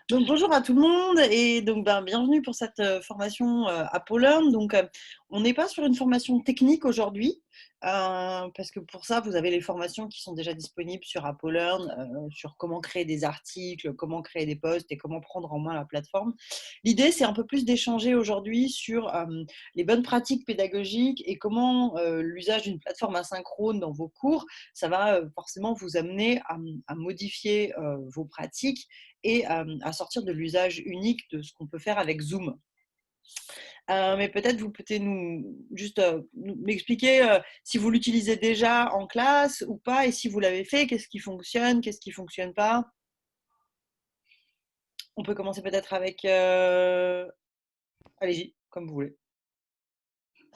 Donc bonjour à tout le monde et donc bienvenue pour cette formation AppleLearn. Donc on n'est pas sur une formation technique aujourd'hui parce que pour ça vous avez les formations qui sont déjà disponibles sur AppleLearn sur comment créer des articles, comment créer des posts et comment prendre en main la plateforme. L'idée c'est un peu plus d'échanger aujourd'hui sur les bonnes pratiques pédagogiques et comment l'usage d'une plateforme asynchrone dans vos cours, ça va forcément vous amener à modifier vos pratiques et à sortir de l'usage unique de ce qu'on peut faire avec Zoom. Mais peut-être vous pouvez m'expliquer si vous l'utilisez déjà en classe ou pas, et si vous l'avez fait, qu'est-ce qui fonctionne, qu'est-ce qui ne fonctionne pas. On peut commencer peut-être avec… Allez-y, comme vous voulez.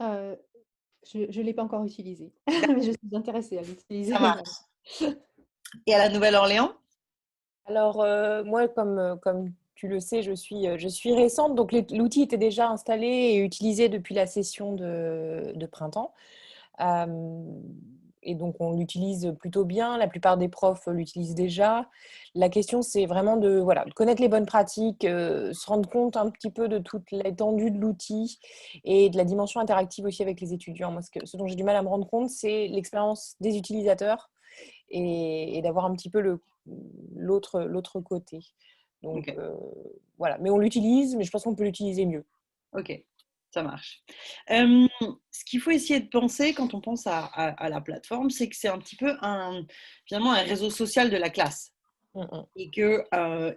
Heu, je l'ai pas encore utilisé, mais je suis intéressée à l'utiliser Ça marche. également. Et à la Nouvelle-Orléans? Alors, moi, comme tu le sais, je suis récente, donc l'outil était déjà installé et utilisé depuis la session de printemps. Hem et donc on l'utilise plutôt bien. La plupart des profs l'utilisent déjà. La question, c'est vraiment de, voilà, de connaître les bonnes pratiques, se rendre compte un petit peu de toute l'étendue de l'outil et de la dimension interactive aussi avec les étudiants. Moi, ce dont j'ai du mal à me rendre compte, c'est l'expérience des utilisateurs et d'avoir un petit peu l'autre côté. Donc, Ok. voilà. Mais on l'utilise, mais je pense qu'on peut l'utiliser mieux. Ok, ça marche. Ce qu'il faut essayer de penser quand on pense à la plateforme, c'est que c'est un petit peu finalement un réseau social de la classe. Mmh mh. Et qu'il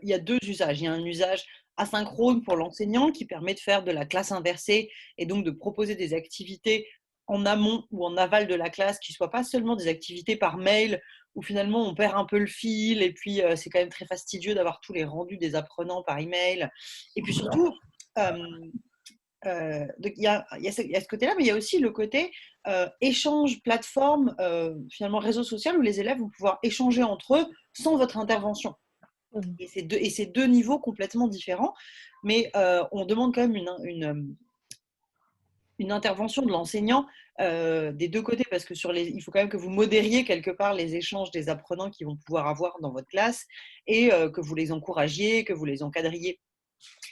y a deux usages. Il y a un usage asynchrone pour l'enseignant qui permet de faire de la classe inversée et donc de proposer des activités en amont ou en aval de la classe qui ne soient pas seulement des activités par mail où finalement on perd un peu le fil et puis c'est quand même très fastidieux d'avoir tous les rendus des apprenants par email. Et puis surtout, donc il y a ce côté-là, mais il y a aussi le côté échange, plateforme, finalement réseau social où les élèves vont pouvoir échanger entre eux sans votre intervention. Mmh. Et c'est deux niveaux complètement différents, mais on demande quand même une intervention de l'enseignant des deux côtés, parce que il faut quand même que vous modériez quelque part les échanges des apprenants qui vont pouvoir avoir dans votre classe et que vous les encouragiez, que vous les encadriez.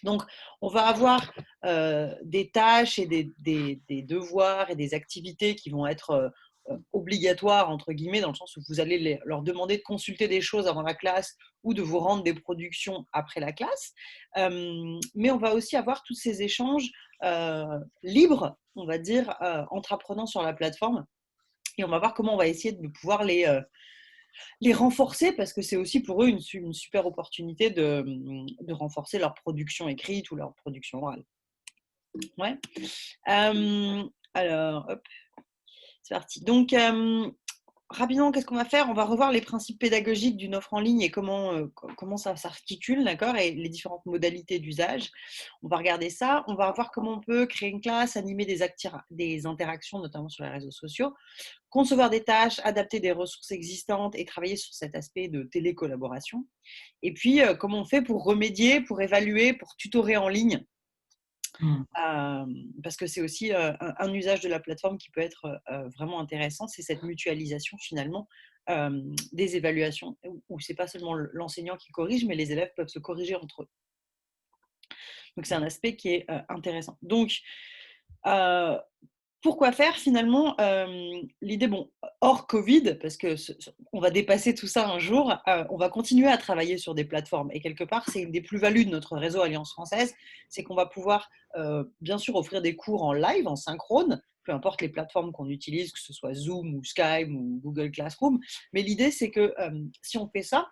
Donc, on va avoir des tâches et des devoirs et des activités qui vont être obligatoires, entre guillemets, dans le sens où vous allez leur demander de consulter des choses avant la classe ou de vous rendre des productions après la classe. Mais on va aussi avoir tous ces échanges libres, on va dire, entre apprenants sur la plateforme. Et on va voir comment on va essayer de pouvoir les renforcer, parce que c'est aussi pour eux une super opportunité de renforcer leur production écrite ou leur production orale. Ouais. Alors, hop, c'est parti. Donc, rapidement, qu'est-ce qu'on va faire? On va revoir les principes pédagogiques d'une offre en ligne et comment ça s'articule, d'accord, et les différentes modalités d'usage. On va regarder ça. On va voir comment on peut créer une classe, animer des interactions, notamment sur les réseaux sociaux, concevoir des tâches, adapter des ressources existantes et travailler sur cet aspect de télécollaboration. Et puis, comment on fait pour remédier, pour évaluer, pour tutorer en ligne, parce que c'est aussi un usage de la plateforme qui peut être vraiment intéressant, c'est cette mutualisation finalement des évaluations, où c'est pas seulement l'enseignant qui corrige, mais les élèves peuvent se corriger entre eux. Donc c'est un aspect qui est intéressant. Donc, euh, pourquoi faire finalement l'idée, bon, hors Covid, parce que on va dépasser tout ça un jour, on va continuer à travailler sur des plateformes. Et quelque part, c'est une des plus-values de notre réseau Alliance française, c'est qu'on va pouvoir bien sûr offrir des cours en live, en synchrone, peu importe les plateformes qu'on utilise, que ce soit Zoom ou Skype ou Google Classroom. Mais l'idée, c'est que si on fait ça,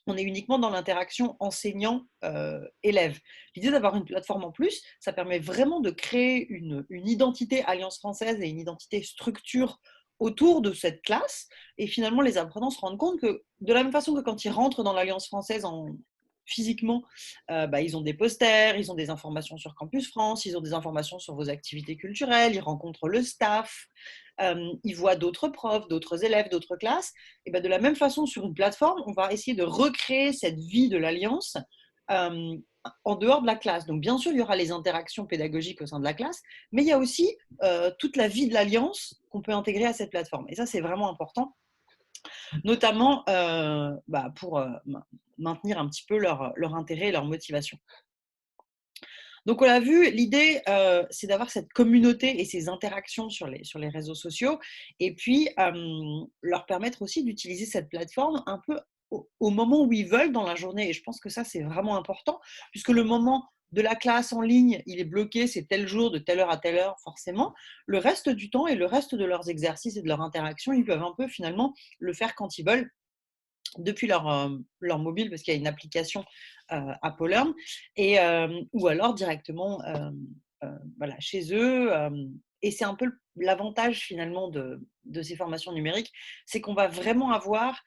on est uniquement dans l'interaction enseignant-élève. L'idée d'avoir une plateforme en plus, ça permet vraiment de créer une identité Alliance française et une identité structure autour de cette classe. Et finalement, les apprenants se rendent compte que de la même façon que quand ils rentrent dans l'Alliance française physiquement, ils ont des posters, ils ont des informations sur Campus France, ils ont des informations sur vos activités culturelles, ils rencontrent le staff, ils voient d'autres profs, d'autres élèves, d'autres classes. Et de la même façon, sur une plateforme, on va essayer de recréer cette vie de l'Alliance euh, en dehors de la classe. Donc, bien sûr, il y aura les interactions pédagogiques au sein de la classe, mais il y a aussi toute la vie de l'Alliance qu'on peut intégrer à cette plateforme. Et ça, c'est vraiment important. notamment pour maintenir un petit peu leur intérêt et leur motivation. Donc on l'a vu, l'idée, c'est d'avoir cette communauté et ces interactions sur les réseaux sociaux et puis, leur permettre aussi d'utiliser cette plateforme un peu au moment où ils veulent dans la journée et je pense que ça, c'est vraiment important puisque le moment de la classe en ligne, il est bloqué, c'est tel jour, de telle heure à telle heure forcément. Le reste du temps et le reste de leurs exercices et de leur interaction, ils peuvent un peu finalement le faire quand ils veulent depuis leur mobile parce qu'il y a une application Apple Learn et ou alors directement voilà, chez eux. Et c'est un peu l'avantage finalement de ces formations numériques, c'est qu'on va vraiment avoir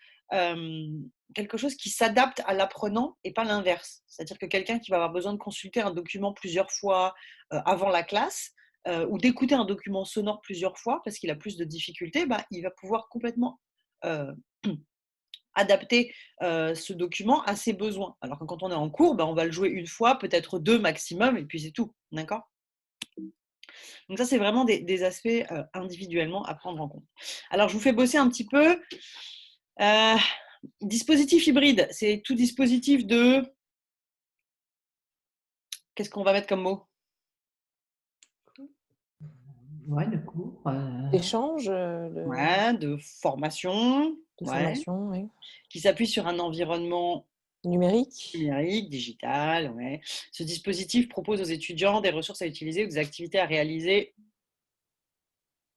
quelque chose qui s'adapte à l'apprenant et pas l'inverse. C'est-à-dire que quelqu'un qui va avoir besoin de consulter un document plusieurs fois avant la classe ou d'écouter un document sonore plusieurs fois parce qu'il a plus de difficultés, bah, il va pouvoir complètement euh, adapter ce document à ses besoins. Alors que quand on est en cours, on va le jouer une fois, peut-être deux maximum, et puis c'est tout. D'accord? Donc ça, c'est vraiment des aspects individuellement à prendre en compte. Alors, je vous fais bosser un petit peu. Euh, dispositif hybride, c'est tout dispositif de... Qu'est-ce qu'on va mettre comme mot? Ouais, de cours. D'échange, Ouais, de formation, de ouais, formation, oui. qui s'appuie sur un environnement Numérique. numérique, digital, ouais. Ce dispositif propose aux étudiants des ressources à utiliser ou des activités à réaliser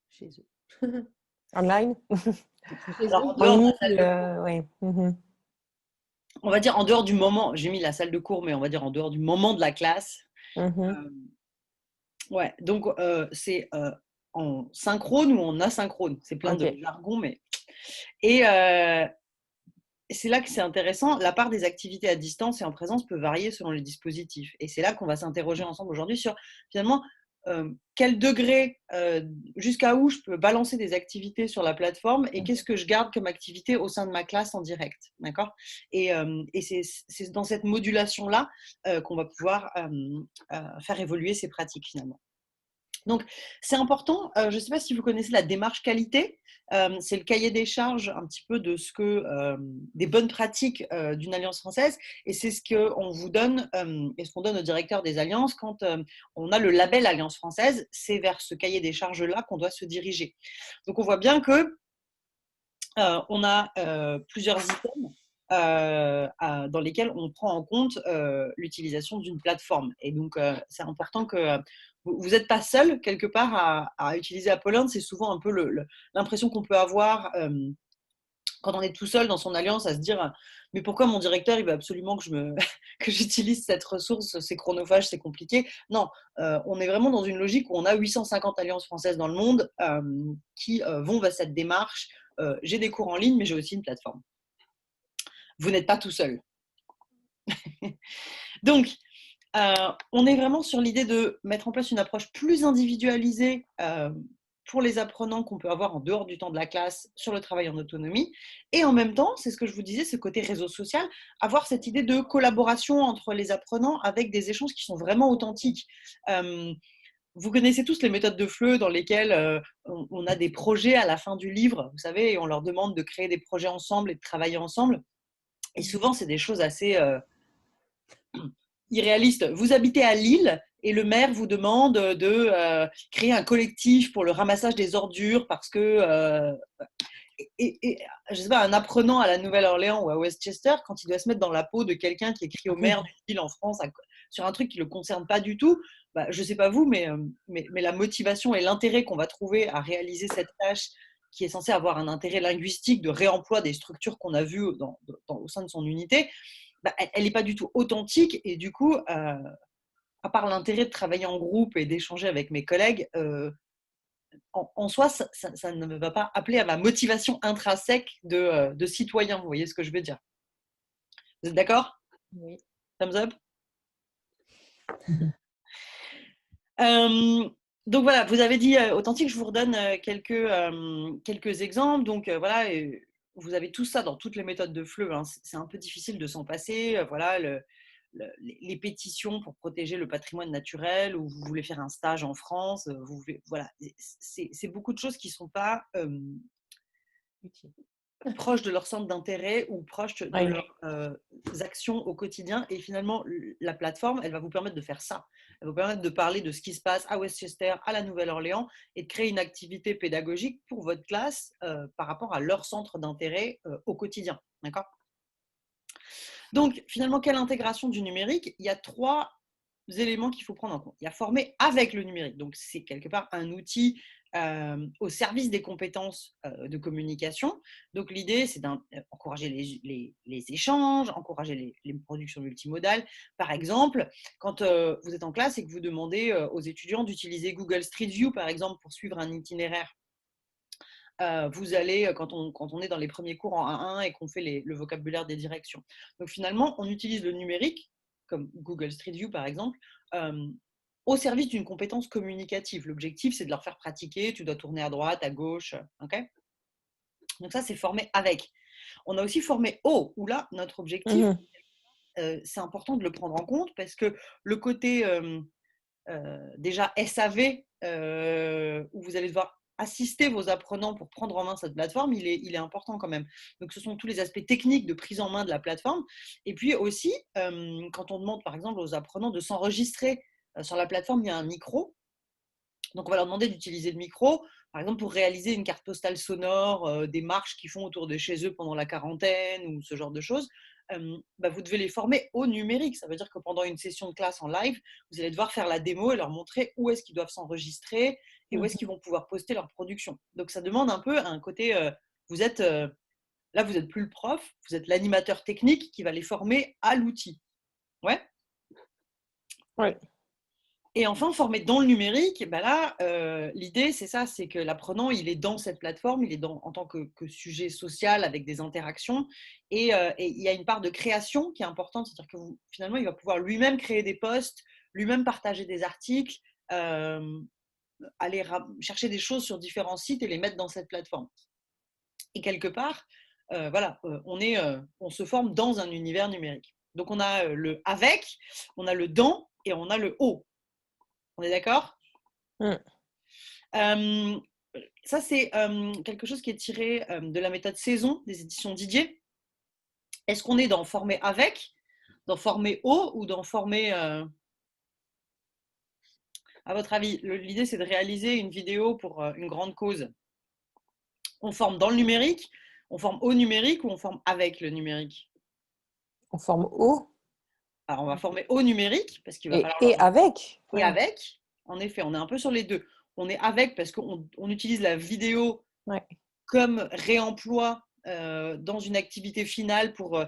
Chez eux. Online. Chez alors, eux. en En dehors de ligne, la salle de cours, oui. Mhm. on va dire en dehors du moment, j'ai mis la salle de cours, mais on va dire en dehors du moment de la classe. Mhm. Euh, ouais, donc c'est en synchrone ou en asynchrone. C'est plein de Ok. jargon, mais. Et c'est là que c'est intéressant. La part des activités à distance et en présence peut varier selon les dispositifs. Et c'est là qu'on va s'interroger ensemble aujourd'hui sur finalement quel degré, jusqu'à où je peux balancer des activités sur la plateforme et qu'est-ce que je garde comme activité au sein de ma classe en direct. D'accord? Et c'est dans cette modulation-là qu'on va pouvoir faire évoluer ces pratiques finalement. Donc, c'est important. Je ne sais pas si vous connaissez la démarche qualité. C'est le cahier des charges un petit peu de ce que des bonnes pratiques d'une alliance française. Et c'est ce qu'on vous donne et ce qu'on donne au directeur des alliances quand on a le label Alliance française. C'est vers ce cahier des charges-là qu'on doit se diriger. Donc, on voit bien que on a plusieurs items dans lesquels on prend en compte l'utilisation d'une plateforme. Et donc, c'est important que vous n'êtes pas seul quelque part à utiliser Apollo. C'est souvent un peu l'impression qu'on peut avoir quand on est tout seul dans son alliance à se dire mais pourquoi mon directeur il veut absolument que j'utilise cette ressource, c'est chronophage, c'est compliqué. Non, on est vraiment dans une logique où on a 850 alliances françaises dans le monde qui vont vers cette démarche. J'ai des cours en ligne, mais j'ai aussi une plateforme. Vous n'êtes pas tout seul. Donc, on est vraiment sur l'idée de mettre en place une approche plus individualisée pour les apprenants qu'on peut avoir en dehors du temps de la classe sur le travail en autonomie. Et en même temps, c'est ce que je vous disais, ce côté réseau social, avoir cette idée de collaboration entre les apprenants avec des échanges qui sont vraiment authentiques. Vous connaissez tous les méthodes de FLE dans lesquelles on a des projets à la fin du livre, vous savez, et on leur demande de créer des projets ensemble et de travailler ensemble. Et souvent, c'est des choses assez irréalistes. Vous habitez à Lille et le maire vous demande de créer un collectif pour le ramassage des ordures parce que, je sais pas, un apprenant à la Nouvelle-Orléans ou à Westchester, quand il doit se mettre dans la peau de quelqu'un qui écrit au maire d'une ville en France sur un truc qui ne le concerne pas du tout, bah, je ne sais pas vous, mais la motivation et l'intérêt qu'on va trouver à réaliser cette tâche qui est censée avoir un intérêt linguistique de réemploi des structures qu'on a vues au sein de son unité, bah, elle n'est pas du tout authentique. Et du coup, à part l'intérêt de travailler en groupe et d'échanger avec mes collègues, en soi, ça ne me va pas appeler à ma motivation intrinsèque de citoyen. Vous voyez ce que je veux dire? Vous êtes d'accord? Oui. Thumbs up? Donc voilà, vous avez dit authentique, je vous redonne quelques exemples. Donc voilà, vous avez tout ça dans toutes les méthodes de FLE. Hein. C'est un peu difficile de s'en passer. Voilà, les pétitions pour protéger le patrimoine naturel, ou vous voulez faire un stage en France. Voilà, c'est beaucoup de choses qui ne sont pas Utile. proches de leur centre d'intérêt ou proches de Oui. leurs actions au quotidien. Et finalement, la plateforme, elle va vous permettre de faire ça. Elle va vous permettre de parler de ce qui se passe à Westchester, à la Nouvelle-Orléans, et de créer une activité pédagogique pour votre classe par rapport à leur centre d'intérêt au quotidien. D'accord ? Donc, finalement, quelle intégration du numérique ? Il y a 3 éléments qu'il faut prendre en compte. Il y a former avec le numérique. Donc, c'est quelque part un outil au service des compétences de communication. Donc, l'idée, c'est d'encourager les échanges, encourager les productions multimodales. Par exemple, quand vous êtes en classe et que vous demandez aux étudiants d'utiliser Google Street View, par exemple, pour suivre un itinéraire, vous allez, quand on est dans les premiers cours en 1-1 et qu'on fait le vocabulaire des directions. Donc finalement, on utilise le numérique, comme Google Street View par exemple, au service d'une compétence communicative. L'objectif, c'est de leur faire pratiquer, tu dois tourner à droite, à gauche, ok ? Donc ça, c'est former avec. On a aussi formé au, où là, notre objectif, c'est important de le prendre en compte parce que le côté déjà SAV, où vous allez devoir assister vos apprenants pour prendre en main cette plateforme, il est important quand même. Donc, ce sont tous les aspects techniques de prise en main de la plateforme. Et puis aussi, quand on demande par exemple aux apprenants de s'enregistrer sur la plateforme, il y a un micro. Donc, on va leur demander d'utiliser le micro, par exemple, pour réaliser une carte postale sonore, des marches qu'ils font autour de chez eux pendant la quarantaine ou ce genre de choses. Vous devez les former au numérique. Ça veut dire que pendant une session de classe en live, vous allez devoir faire la démo et leur montrer où est-ce qu'ils doivent s'enregistrer et où est-ce qu'ils vont pouvoir poster leur production. Donc, ça demande un peu un côté, vous êtes plus le prof, vous êtes l'animateur technique qui va les former à l'outil. Ouais. Oui. Et enfin, former dans le numérique, l'idée, c'est ça, c'est que l'apprenant, il est dans cette plateforme, il est en tant que sujet social avec des interactions, et il y a une part de création qui est importante, c'est-à-dire que finalement, il va pouvoir lui-même créer des posts, lui-même partager des articles, aller chercher des choses sur différents sites et les mettre dans cette plateforme. Et quelque part, on se forme dans un univers numérique. Donc, on a le avec, on a le dans et on a le au. On est d'accord ? Ça, c'est quelque chose qui est tiré de la méthode saison des éditions Didier. Est-ce qu'on est dans former avec, dans former au ou dans former… À votre avis, l'idée, c'est de réaliser une vidéo pour une grande cause. On forme dans le numérique, on forme au numérique ou on forme avec le numérique ? On forme au Alors, on va former au numérique parce qu'il va falloir… et avec. Et avec, en effet, on est un peu sur les deux. On est avec parce qu'on utilise la vidéo comme réemploi dans une activité finale pour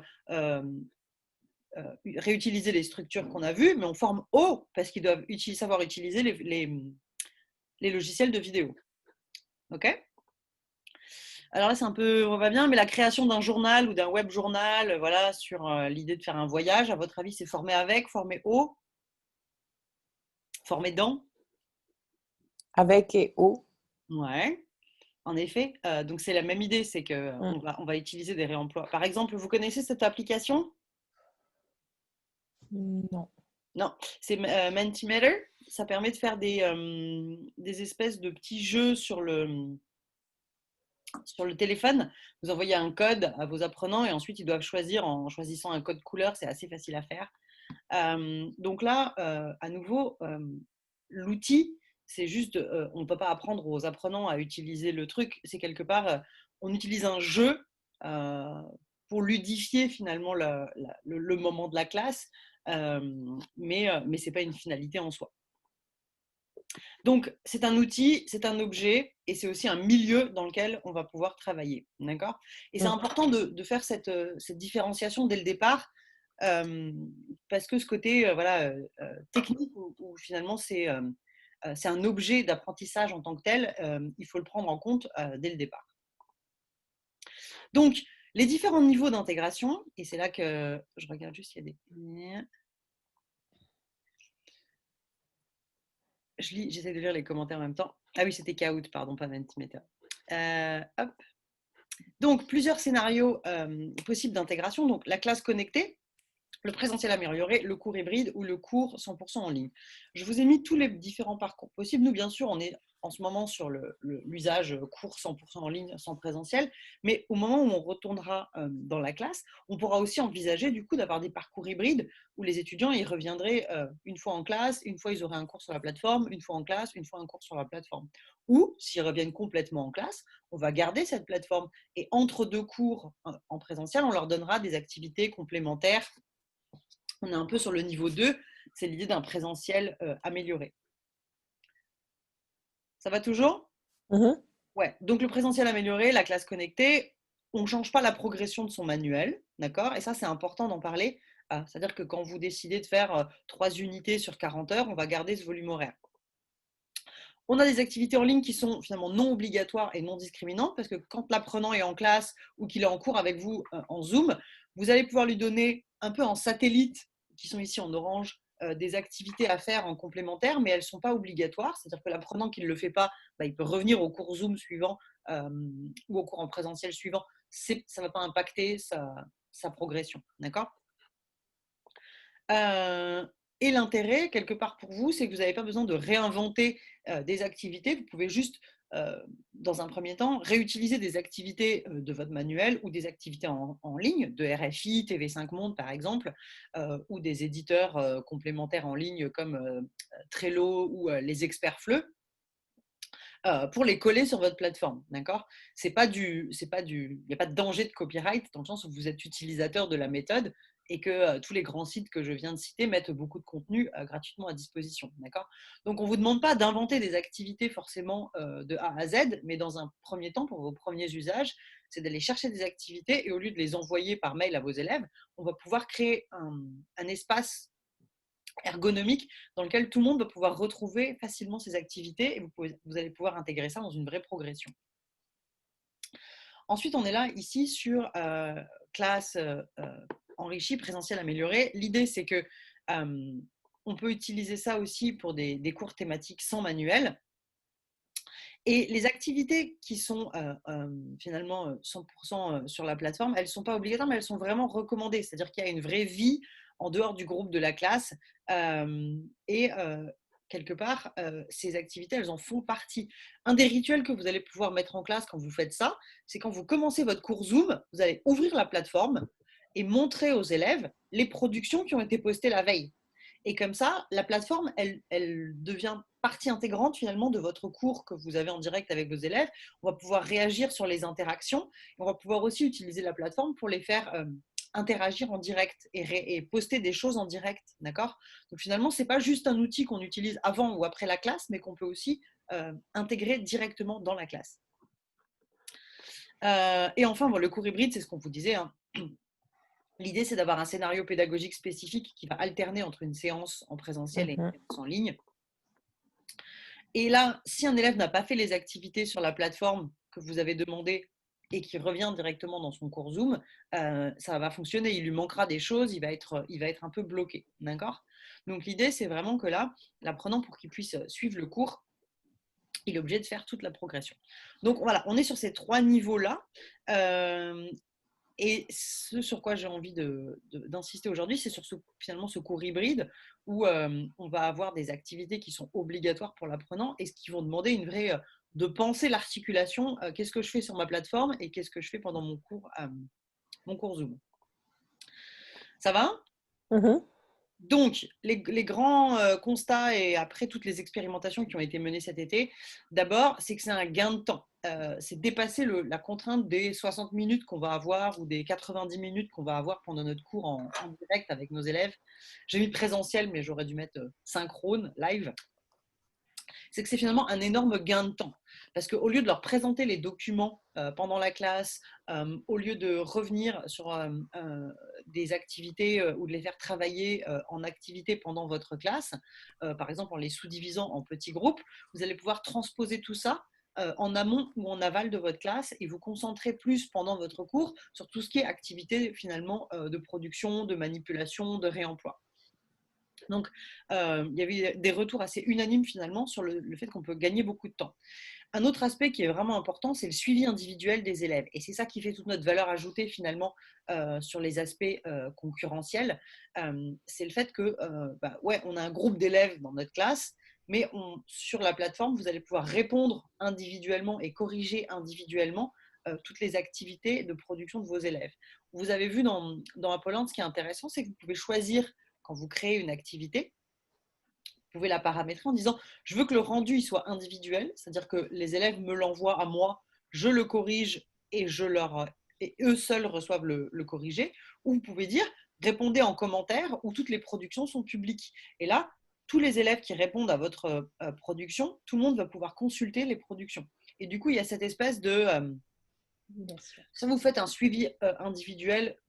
réutiliser les structures qu'on a vues, mais on forme au parce qu'ils doivent savoir utiliser les logiciels de vidéo. Ok ? Alors là, c'est un peu, on va bien, mais la création d'un journal ou d'un web journal, voilà, sur l'idée de faire un voyage, à votre avis, c'est former avec, former au, former dans ? Avec et au. Ouais. En effet, donc c'est la même idée, c'est qu'on va utiliser des réemplois. Par exemple, vous connaissez cette application ? Non. Non, c'est Mentimeter. Ça permet de faire des espèces de petits jeux sur le téléphone. Vous envoyez un code à vos apprenants et ensuite ils doivent choisir en choisissant un code couleur. C'est assez facile à faire. Donc là, à nouveau, l'outil, c'est juste, on ne peut pas apprendre aux apprenants à utiliser le truc. C'est quelque part, on utilise un jeu pour ludifier finalement le moment de la classe, mais ce n'est pas une finalité en soi. Donc, c'est un outil, c'est un objet et c'est aussi un milieu dans lequel on va pouvoir travailler. D'accord ? Et c'est important de faire cette différenciation dès le départ parce que ce côté technique où finalement c'est un objet d'apprentissage en tant que tel, il faut le prendre en compte dès le départ. Donc, les différents niveaux d'intégration, et c'est là que je regarde juste s'il y a des… J'essaie de lire les commentaires en même temps. Ah oui, c'était Kahoot, pardon, pas Mentimeter. Hop. Donc, plusieurs scénarios possibles d'intégration. Donc, la classe connectée, le présentiel amélioré, le cours hybride ou le cours 100% en ligne. Je vous ai mis tous les différents parcours possibles. Nous, bien sûr, on est en ce moment sur l'usage cours 100% en ligne sans présentiel, mais au moment où on retournera dans la classe, on pourra aussi envisager du coup d'avoir des parcours hybrides où les étudiants ils reviendraient une fois en classe, une fois ils auraient un cours sur la plateforme, une fois en classe, une fois un cours sur la plateforme. Ou s'ils reviennent complètement en classe, on va garder cette plateforme et entre deux cours en présentiel, on leur donnera des activités complémentaires. On est un peu sur le niveau 2, c'est l'idée d'un présentiel amélioré. Ça va toujours? Mhm. Ouais. Donc le présentiel amélioré, la classe connectée, on ne change pas la progression de son manuel, d'accord? Et ça, c'est important d'en parler. C'est-à-dire que quand vous décidez de faire 3 unités sur 40 heures, on va garder ce volume horaire. On a des activités en ligne qui sont finalement non obligatoires et non discriminantes parce que quand l'apprenant est en classe ou qu'il est en cours avec vous en Zoom, vous allez pouvoir lui donner un peu en satellite, qui sont ici en orange, des activités à faire en complémentaire, mais elles ne sont pas obligatoires. C'est-à-dire que l'apprenant qui ne le fait pas, il peut revenir au cours Zoom suivant ou au cours en présentiel suivant. Ça ne va pas impacter sa progression. D'accord ? Et l'intérêt, quelque part pour vous, c'est que vous n'avez pas besoin de réinventer des activités. Vous pouvez juste, dans un premier temps, réutiliser des activités de votre manuel ou des activités en ligne, de RFI, TV5 Monde par exemple, ou des éditeurs complémentaires en ligne comme Trello ou les experts FLE. Pour les coller sur votre plateforme, d'accord ? Il n'y a pas de danger de copyright dans le sens où vous êtes utilisateur de la méthode et que tous les grands sites que je viens de citer mettent beaucoup de contenu gratuitement à disposition, d'accord ? Donc, on ne vous demande pas d'inventer des activités forcément de A à Z, mais dans un premier temps, pour vos premiers usages, c'est d'aller chercher des activités et au lieu de les envoyer par mail à vos élèves, on va pouvoir créer un espace ergonomique dans lequel tout le monde va pouvoir retrouver facilement ses activités et vous allez pouvoir intégrer ça dans une vraie progression. Ensuite, on est là ici sur classe enrichie, présentiel amélioré. L'idée, c'est que on peut utiliser ça aussi pour des cours thématiques sans manuel. Et les activités qui sont finalement 100% sur la plateforme, elles ne sont pas obligatoires, mais elles sont vraiment recommandées. C'est-à-dire qu'il y a une vraie vie en dehors du groupe de la classe. Quelque part, ces activités, elles en font partie. Un des rituels que vous allez pouvoir mettre en classe quand vous faites ça, c'est quand vous commencez votre cours Zoom, vous allez ouvrir la plateforme et montrer aux élèves les productions qui ont été postées la veille. Et comme ça, la plateforme, elle devient partie intégrante finalement de votre cours que vous avez en direct avec vos élèves. On va pouvoir réagir sur les interactions. On va pouvoir aussi utiliser la plateforme pour les faire interagir en direct et poster des choses en direct. D'accord ? Donc finalement, ce n'est pas juste un outil qu'on utilise avant ou après la classe, mais qu'on peut aussi intégrer directement dans la classe. Et enfin, le cours hybride, c'est ce qu'on vous disait. Hein. L'idée, c'est d'avoir un scénario pédagogique spécifique qui va alterner entre une séance en présentiel et une séance en ligne. Et là, si un élève n'a pas fait les activités sur la plateforme que vous avez demandé et qui revient directement dans son cours Zoom, ça va fonctionner. Il lui manquera des choses, il va être un peu bloqué. D'accord ? Donc, l'idée, c'est vraiment que là, l'apprenant, pour qu'il puisse suivre le cours, il est obligé de faire toute la progression. Donc, voilà, on est sur ces 3 niveaux-là. Et ce sur quoi j'ai envie d'insister aujourd'hui, c'est sur finalement ce cours hybride où on va avoir des activités qui sont obligatoires pour l'apprenant et ce qui vont demander de penser l'articulation. Qu'est-ce que je fais sur ma plateforme et qu'est-ce que je fais pendant mon cours Zoom. Ça va ? Donc, les grands constats et après toutes les expérimentations qui ont été menées cet été, d'abord, c'est que c'est un gain de temps. C'est dépasser la contrainte des 60 minutes qu'on va avoir ou des 90 minutes qu'on va avoir pendant notre cours en direct avec nos élèves. J'ai mis présentiel, mais j'aurais dû mettre synchrone, live. C'est que c'est finalement un énorme gain de temps. Parce qu'au lieu de leur présenter les documents pendant la classe, au lieu de revenir sur des activités ou de les faire travailler en activité pendant votre classe, par exemple en les sous-divisant en petits groupes, vous allez pouvoir transposer tout ça en amont ou en aval de votre classe et vous concentrer plus pendant votre cours sur tout ce qui est activité finalement de production, de manipulation, de réemploi. Donc, il y avait des retours assez unanimes finalement sur le fait qu'on peut gagner beaucoup de temps. Un autre aspect qui est vraiment important, c'est le suivi individuel des élèves. Et c'est ça qui fait toute notre valeur ajoutée finalement sur les aspects concurrentiels. C'est le fait que, on a un groupe d'élèves dans notre classe mais sur la plateforme, vous allez pouvoir répondre individuellement et corriger individuellement toutes les activités de production de vos élèves. Vous avez vu dans Apolland, ce qui est intéressant, c'est que vous pouvez choisir, quand vous créez une activité, vous pouvez la paramétrer en disant « je veux que le rendu il soit individuel », c'est-à-dire que les élèves me l'envoient à moi, je le corrige et eux seuls reçoivent le corrigé. Ou vous pouvez dire « répondez en commentaire » où toutes les productions sont publiques. Et là, tous les élèves qui répondent à votre production, tout le monde va pouvoir consulter les productions. Et du coup, il y a cette espèce de… si vous faites un suivi individuel,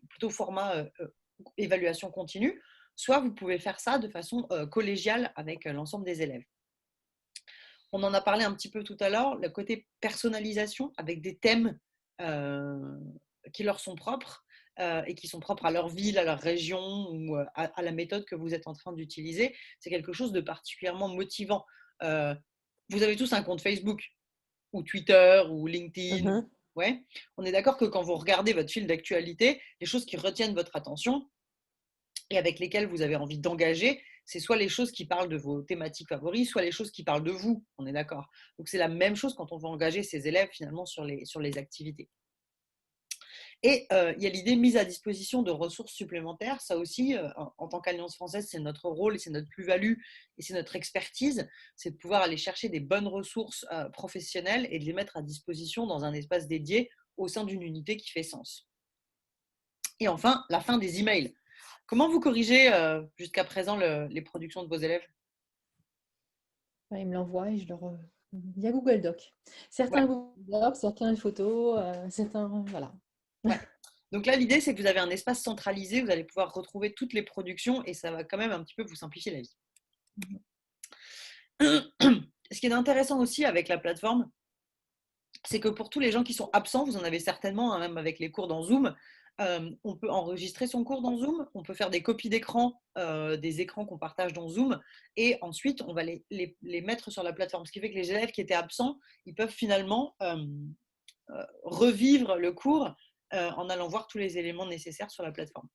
plutôt format évaluation continue, soit vous pouvez faire ça de façon collégiale avec l'ensemble des élèves. On en a parlé un petit peu tout à l'heure, le côté personnalisation avec des thèmes qui leur sont propres et qui sont propres à leur ville, à leur région ou à la méthode que vous êtes en train d'utiliser. C'est quelque chose de particulièrement motivant. Vous avez tous un compte Facebook ou Twitter ou LinkedIn. Ouais. On est d'accord que quand vous regardez votre fil d'actualité, les choses qui retiennent votre attention et avec lesquelles vous avez envie d'engager, c'est soit les choses qui parlent de vos thématiques favoris, soit les choses qui parlent de vous. On est d'accord. Donc c'est la même chose quand on va engager ses élèves finalement sur les activités. Et il y a l'idée mise à disposition de ressources supplémentaires. Ça aussi, en tant qu'Alliance française, c'est notre rôle et c'est notre plus-value et c'est notre expertise. C'est de pouvoir aller chercher des bonnes ressources professionnelles et de les mettre à disposition dans un espace dédié au sein d'une unité qui fait sens. Et enfin, la fin des emails. Comment vous corrigez jusqu'à présent les productions de vos élèves? Ils me l'envoient et je leur… Il y a Google Doc. Certains Google Doc, certains photos, certains… Voilà. Ouais. Donc là, l'idée, c'est que vous avez un espace centralisé, vous allez pouvoir retrouver toutes les productions et ça va quand même un petit peu vous simplifier la vie. Ce qui est intéressant aussi avec la plateforme, c'est que pour tous les gens qui sont absents, vous en avez certainement, hein, même avec les cours dans Zoom, on peut enregistrer son cours dans Zoom, on peut faire des copies d'écran, des écrans qu'on partage dans Zoom, et ensuite, on va les mettre sur la plateforme. Ce qui fait que les élèves qui étaient absents, ils peuvent finalement revivre le cours en allant voir tous les éléments nécessaires sur la plateforme.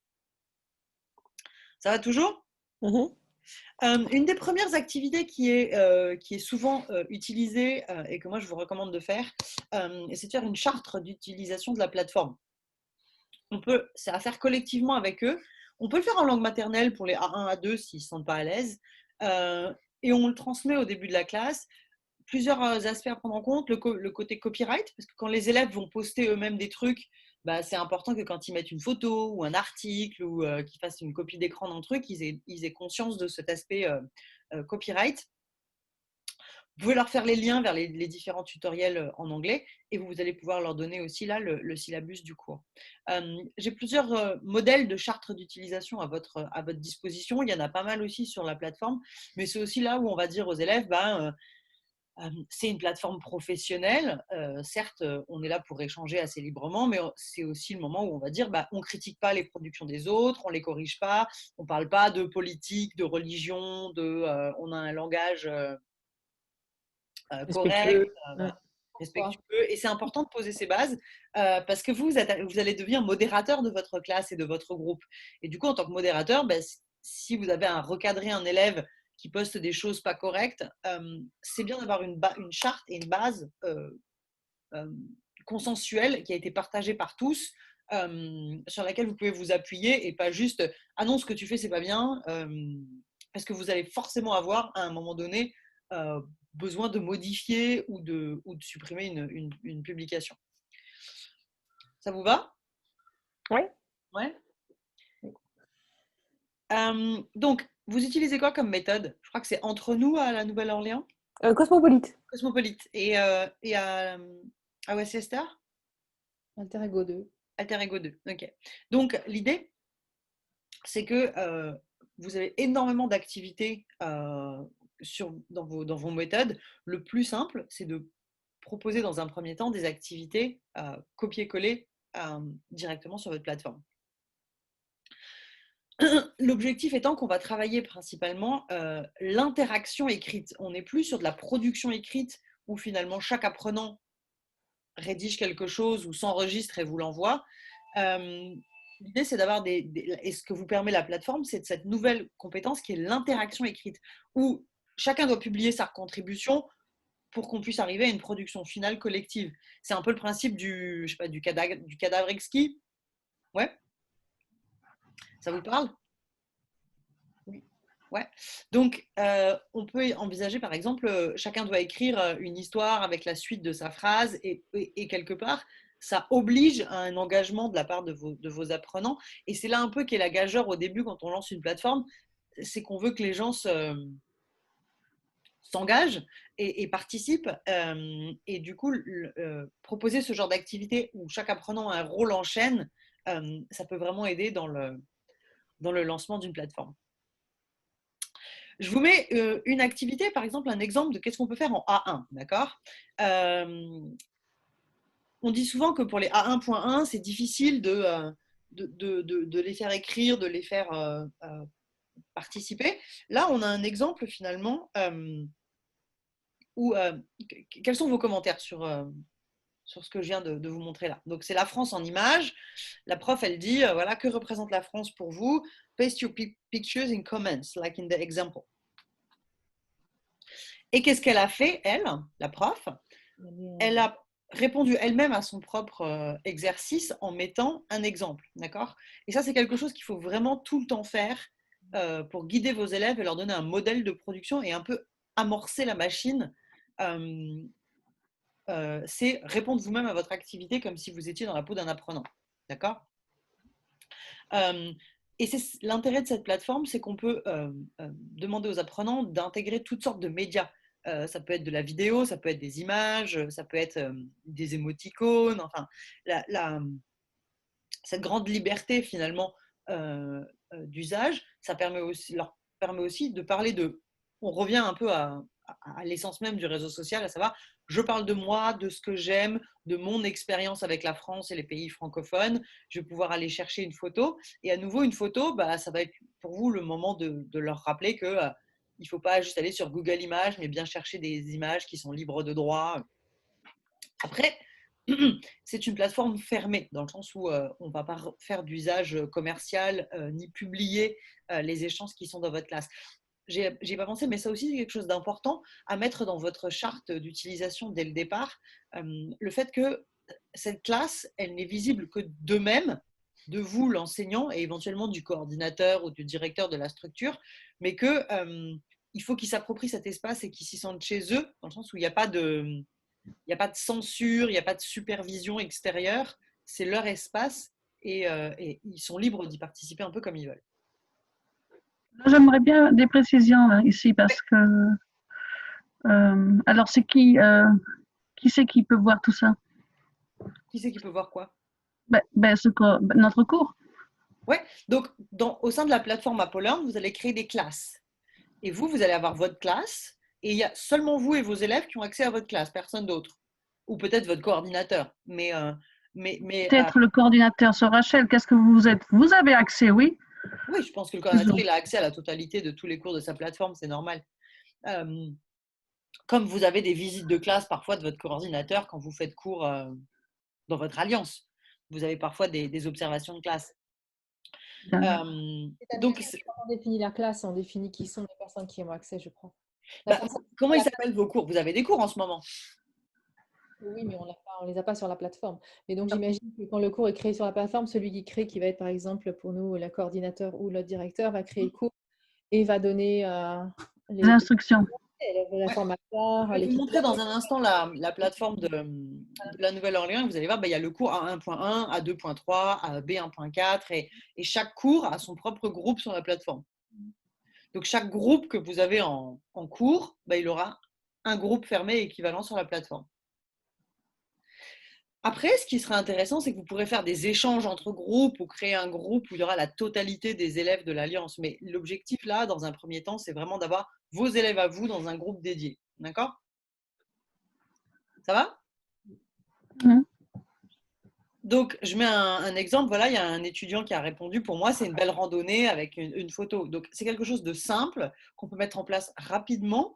Ça va toujours? Une des premières activités qui est souvent utilisée et que moi je vous recommande de faire, c'est de faire une charte d'utilisation de la plateforme. C'est à faire collectivement avec eux. On peut le faire en langue maternelle pour les A1, A2 s'ils ne se sentent pas à l'aise. Et on le transmet au début de la classe. Plusieurs aspects à prendre en compte, le côté copyright, parce que quand les élèves vont poster eux-mêmes des trucs, bah, c'est important que quand ils mettent une photo ou un article ou qu'ils fassent une copie d'écran d'un truc, ils aient conscience de cet aspect copyright. Vous pouvez leur faire les liens vers les différents tutoriels en anglais et vous allez pouvoir leur donner aussi là le syllabus du cours. J'ai plusieurs modèles de chartes d'utilisation à votre disposition. Il y en a pas mal aussi sur la plateforme, mais c'est aussi là où on va dire aux élèves, c'est une plateforme professionnelle. Certes, on est là pour échanger assez librement, mais c'est aussi le moment où on va dire on ne critique pas les productions des autres, on ne les corrige pas, on ne parle pas de politique, de religion, on a un langage correct, respectueux. Et c'est important de poser ces bases parce que vous allez devenir modérateur de votre classe et de votre groupe. Et du coup, en tant que modérateur, si vous avez à recadrer un élève qui poste des choses pas correctes, c'est bien d'avoir une charte et une base consensuelle qui a été partagée par tous, sur laquelle vous pouvez vous appuyer et pas juste « ah non, ce que tu fais, c'est pas bien », parce que vous allez forcément avoir, à un moment donné, besoin de modifier ou de supprimer une publication. Ça vous va? Oui. Ouais. Donc, vous utilisez quoi comme méthode? Je crois que c'est Entre nous à la Nouvelle-Orléans. Cosmopolite. Cosmopolite. Et à Westchester? Alter Ego 2. Alter Ego 2. Ok. Donc, l'idée, c'est que vous avez énormément d'activités dans vos méthodes. Le plus simple, c'est de proposer dans un premier temps des activités copier-coller directement sur votre plateforme. L'objectif étant qu'on va travailler principalement l'interaction écrite. On n'est plus sur de la production écrite où finalement chaque apprenant rédige quelque chose ou s'enregistre et vous l'envoie. L'idée, c'est d'avoir et ce que vous permet la plateforme, c'est de cette nouvelle compétence qui est l'interaction écrite, où chacun doit publier sa contribution pour qu'on puisse arriver à une production finale collective. C'est un peu le principe je sais pas, du cadavre exquis. Ouais, ça vous parle? Oui. Ouais. Donc, on peut envisager, par exemple, chacun doit écrire une histoire avec la suite de sa phrase et quelque part, ça oblige à un engagement de la part de vos apprenants. Et c'est là un peu qu'est la gageure au début quand on lance une plateforme, c'est qu'on veut que les gens s'engagent et participent. Et du coup, proposer ce genre d'activité où chaque apprenant a un rôle en chaîne, ça peut vraiment aider dans le lancement d'une plateforme. Je vous mets une activité, par exemple, un exemple de qu'est-ce qu'on peut faire en A1, d'accord? On dit souvent que pour les A1.1, c'est difficile de les faire écrire, de les faire participer. Là, on a un exemple finalement où quels sont vos commentaires sur ce que je viens de vous montrer là. Donc, c'est la France en images. La prof, elle dit, voilà, que représente la France pour vous? Paste your pictures in comments, like in the example. Et qu'est-ce qu'elle a fait, elle, la prof? Elle a répondu elle-même à son propre exercice en mettant un exemple, d'accord? Et ça, c'est quelque chose qu'il faut vraiment tout le temps faire pour guider vos élèves et leur donner un modèle de production et un peu amorcer la machine. C'est répondre vous-même à votre activité comme si vous étiez dans la peau d'un apprenant, d'accord? Et c'est l'intérêt de cette plateforme, c'est qu'on peut demander aux apprenants d'intégrer toutes sortes de médias. Ça peut être de la vidéo, ça peut être des images, ça peut être des émoticônes, enfin, cette grande liberté finalement d'usage, ça leur permet aussi de parler de… On revient un peu à l'essence même du réseau social, à savoir, je parle de moi, de ce que j'aime, de mon expérience avec la France et les pays francophones. Je vais pouvoir aller chercher une photo. Et à nouveau, une photo, ça va être pour vous le moment de leur rappeler que il ne faut pas juste aller sur Google Images, mais bien chercher des images qui sont libres de droit. Après, c'est une plateforme fermée, dans le sens où on ne va pas faire d'usage commercial ni publier les échanges qui sont dans votre classe. J'ai pas pensé, mais ça aussi, c'est quelque chose d'important à mettre dans votre charte d'utilisation dès le départ. Le fait que cette classe, elle n'est visible que d'eux-mêmes, de vous, l'enseignant, et éventuellement du coordinateur ou du directeur de la structure, mais que il faut qu'ils s'approprient cet espace et qu'ils s'y sentent chez eux, dans le sens où il n'y a pas de censure, il n'y a pas de supervision extérieure. C'est leur espace et ils sont libres d'y participer un peu comme ils veulent. J'aimerais bien des précisions là, ici parce que alors c'est qui c'est qui peut voir tout ça? Qui c'est qui peut voir quoi? Notre cours. Ouais, donc au sein de la plateforme Apollon, vous allez créer des classes. Et vous allez avoir votre classe et il y a seulement vous et vos élèves qui ont accès à votre classe, personne d'autre. Ou peut-être votre coordinateur. Mais peut-être le coordinateur sur Rachel, qu'est-ce que vous êtes? Vous avez accès, oui? Oui, je pense que le coordinateur, il a accès à la totalité de tous les cours de sa plateforme, c'est normal. Comme vous avez des visites de classe parfois de votre coordinateur quand vous faites cours dans votre alliance. Vous avez parfois des observations de classe. Donc, quand on définit la classe, on définit qui sont les personnes qui ont accès, je crois. Comment ils s'appellent vos cours? Vous avez des cours en ce moment? Oui, mais on ne les a pas sur la plateforme. Et donc, j'imagine que quand le cours est créé sur la plateforme, celui qui crée, qui va être par exemple pour nous le coordinateur ou le directeur, va créer le cours et va donner les instructions. La formateur, je vais vous montrer dans un instant la plateforme de la Nouvelle-Orléans. Vous allez voir, il y a le cours A1.1, A2.3, B1.4 et chaque cours a son propre groupe sur la plateforme. Donc, chaque groupe que vous avez en cours, il aura un groupe fermé équivalent sur la plateforme. Après, ce qui serait intéressant, c'est que vous pourrez faire des échanges entre groupes ou créer un groupe où il y aura la totalité des élèves de l'Alliance. Mais l'objectif, là, dans un premier temps, c'est vraiment d'avoir vos élèves à vous dans un groupe dédié. D'accord? Ça va? Donc, je mets un exemple. Voilà, il y a un étudiant qui a répondu. Pour moi, c'est une belle randonnée avec une photo. Donc, c'est quelque chose de simple qu'on peut mettre en place rapidement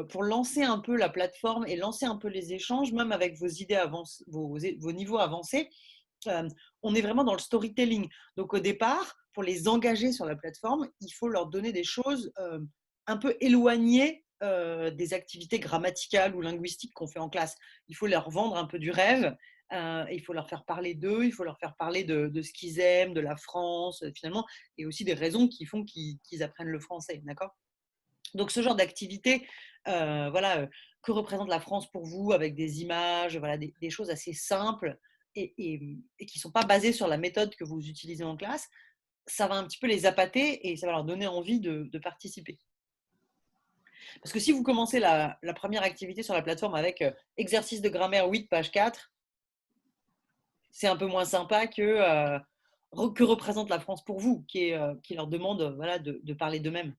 pour lancer un peu la plateforme et lancer un peu les échanges, même avec vos idées avancées, vos niveaux avancés. On est vraiment dans le storytelling. Donc, au départ, pour les engager sur la plateforme, il faut leur donner des choses un peu éloignées des activités grammaticales ou linguistiques qu'on fait en classe. Il faut leur vendre un peu du rêve, il faut leur faire parler d'eux, il faut leur faire parler de ce qu'ils aiment, de la France, finalement, et aussi des raisons qui font qu'ils apprennent le français, d'accord ? Donc, ce genre d'activité, voilà, que représente la France pour vous, avec des images, voilà, des choses assez simples et qui ne sont pas basées sur la méthode que vous utilisez en classe, ça va un petit peu les appâter et ça va leur donner envie de participer. Parce que si vous commencez la première activité sur la plateforme avec exercice de grammaire 8, page 4, c'est un peu moins sympa que représente la France pour vous, qui leur demande voilà, de parler d'eux-mêmes.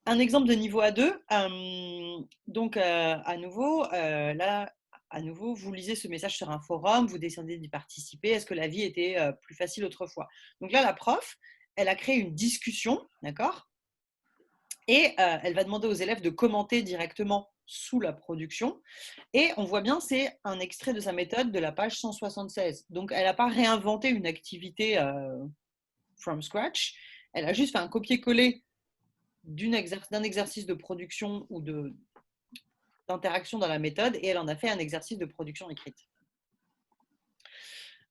Un exemple de niveau A2, donc à nouveau, vous lisez ce message sur un forum, vous décidez d'y participer. Est-ce que la vie était plus facile autrefois? Donc là, la prof, elle a créé une discussion, d'accord? Et elle va demander aux élèves de commenter directement sous la production. Et on voit bien, c'est un extrait de sa méthode de la page 176. Donc, elle n'a pas réinventé une activité from scratch. Elle a juste fait un copier-coller d'un exercice de production ou d'interaction dans la méthode et elle en a fait un exercice de production écrite.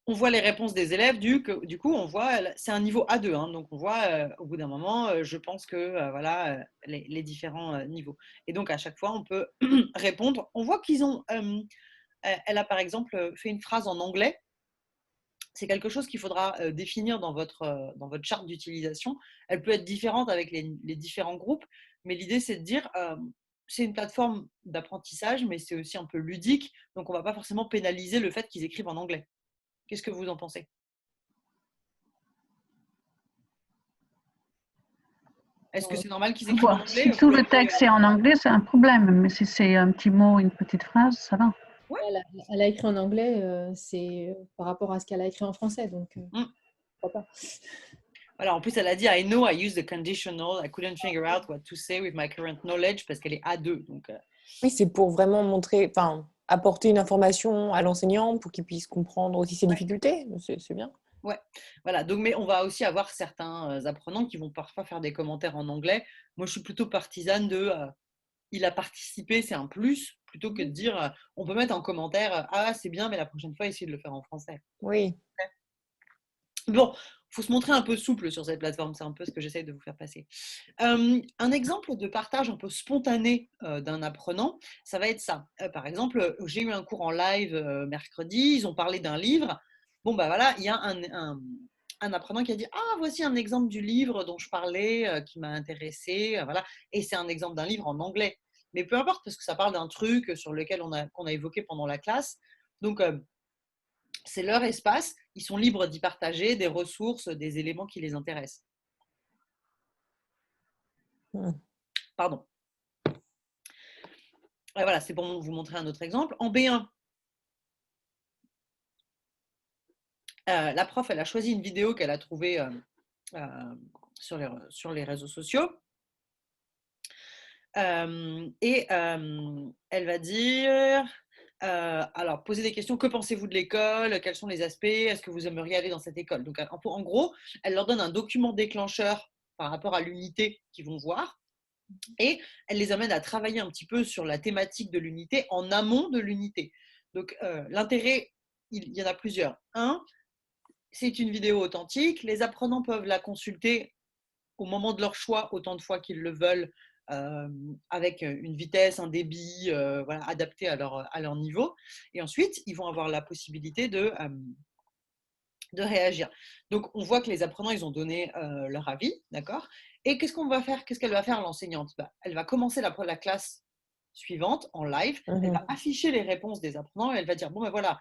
On voit les réponses des élèves, du coup, on voit, c'est un niveau A2, hein, donc on voit au bout d'un moment, je pense que voilà, les différents niveaux. Et donc, à chaque fois, on peut répondre. On voit qu'ils ont, elle a par exemple fait une phrase en anglais. C'est quelque chose qu'il faudra définir dans votre charte d'utilisation. Elle peut être différente avec les différents groupes, mais l'idée, c'est de dire, c'est une plateforme d'apprentissage, mais c'est aussi un peu ludique, donc on ne va pas forcément pénaliser le fait qu'ils écrivent en anglais. Qu'est-ce que vous en pensez? Est-ce que c'est normal qu'ils écrivent en anglais? Si tout le texte est en anglais, c'est un problème, mais si c'est un petit mot, une petite phrase, ça va. Ouais. Elle a écrit en anglais, c'est par rapport à ce qu'elle a écrit en français, donc pourquoi pas. Voilà, en plus, elle a dit I know I use the conditional, I couldn't figure out what to say with my current knowledge parce qu'elle est A2. Donc, Oui, c'est pour vraiment montrer, enfin, apporter une information à l'enseignant pour qu'il puisse comprendre aussi ses difficultés. C'est bien. Ouais, voilà. Donc, mais on va aussi avoir certains apprenants qui vont parfois faire des commentaires en anglais. Moi, je suis plutôt partisane de il a participé, c'est un plus, plutôt que de dire on peut mettre en commentaire ah, c'est bien, mais la prochaine fois, essayez de le faire en français. Oui. Bon, il faut se montrer un peu souple sur cette plateforme, c'est un peu ce que j'essaie de vous faire passer. Un exemple de partage un peu spontané d'un apprenant, ça va être ça. Par exemple, j'ai eu un cours en live mercredi, ils ont parlé d'un livre. Bon, bah voilà, il y a un apprenant qui a dit « Ah, voici un exemple du livre dont je parlais, qui m'a intéressé. Voilà. » Et c'est un exemple d'un livre en anglais. Mais peu importe, parce que ça parle d'un truc sur lequel qu'on a évoqué pendant la classe. Donc, c'est leur espace, ils sont libres d'y partager des ressources, des éléments qui les intéressent. Pardon. Et voilà, c'est pour vous montrer un autre exemple. En B1, la prof, elle a choisi une vidéo qu'elle a trouvée sur les réseaux sociaux. Et elle va dire... alors, posez des questions. Que pensez-vous de l'école? Quels sont les aspects? Est-ce que vous aimeriez aller dans cette école? Donc, en gros, elle leur donne un document déclencheur par rapport à l'unité qu'ils vont voir. Et elle les amène à travailler un petit peu sur la thématique de l'unité en amont de l'unité. Donc, l'intérêt, il y en a plusieurs. Un, c'est une vidéo authentique. Les apprenants peuvent la consulter au moment de leur choix, autant de fois qu'ils le veulent, avec une vitesse, un débit voilà, adapté à leur niveau. Et ensuite, ils vont avoir la possibilité de réagir. Donc, on voit que les apprenants, ils ont donné leur avis, d'accord? Et qu'est-ce qu'elle va faire, l'enseignante? Elle va commencer la classe suivante en live. Elle va afficher les réponses des apprenants et elle va dire, bon, ben voilà,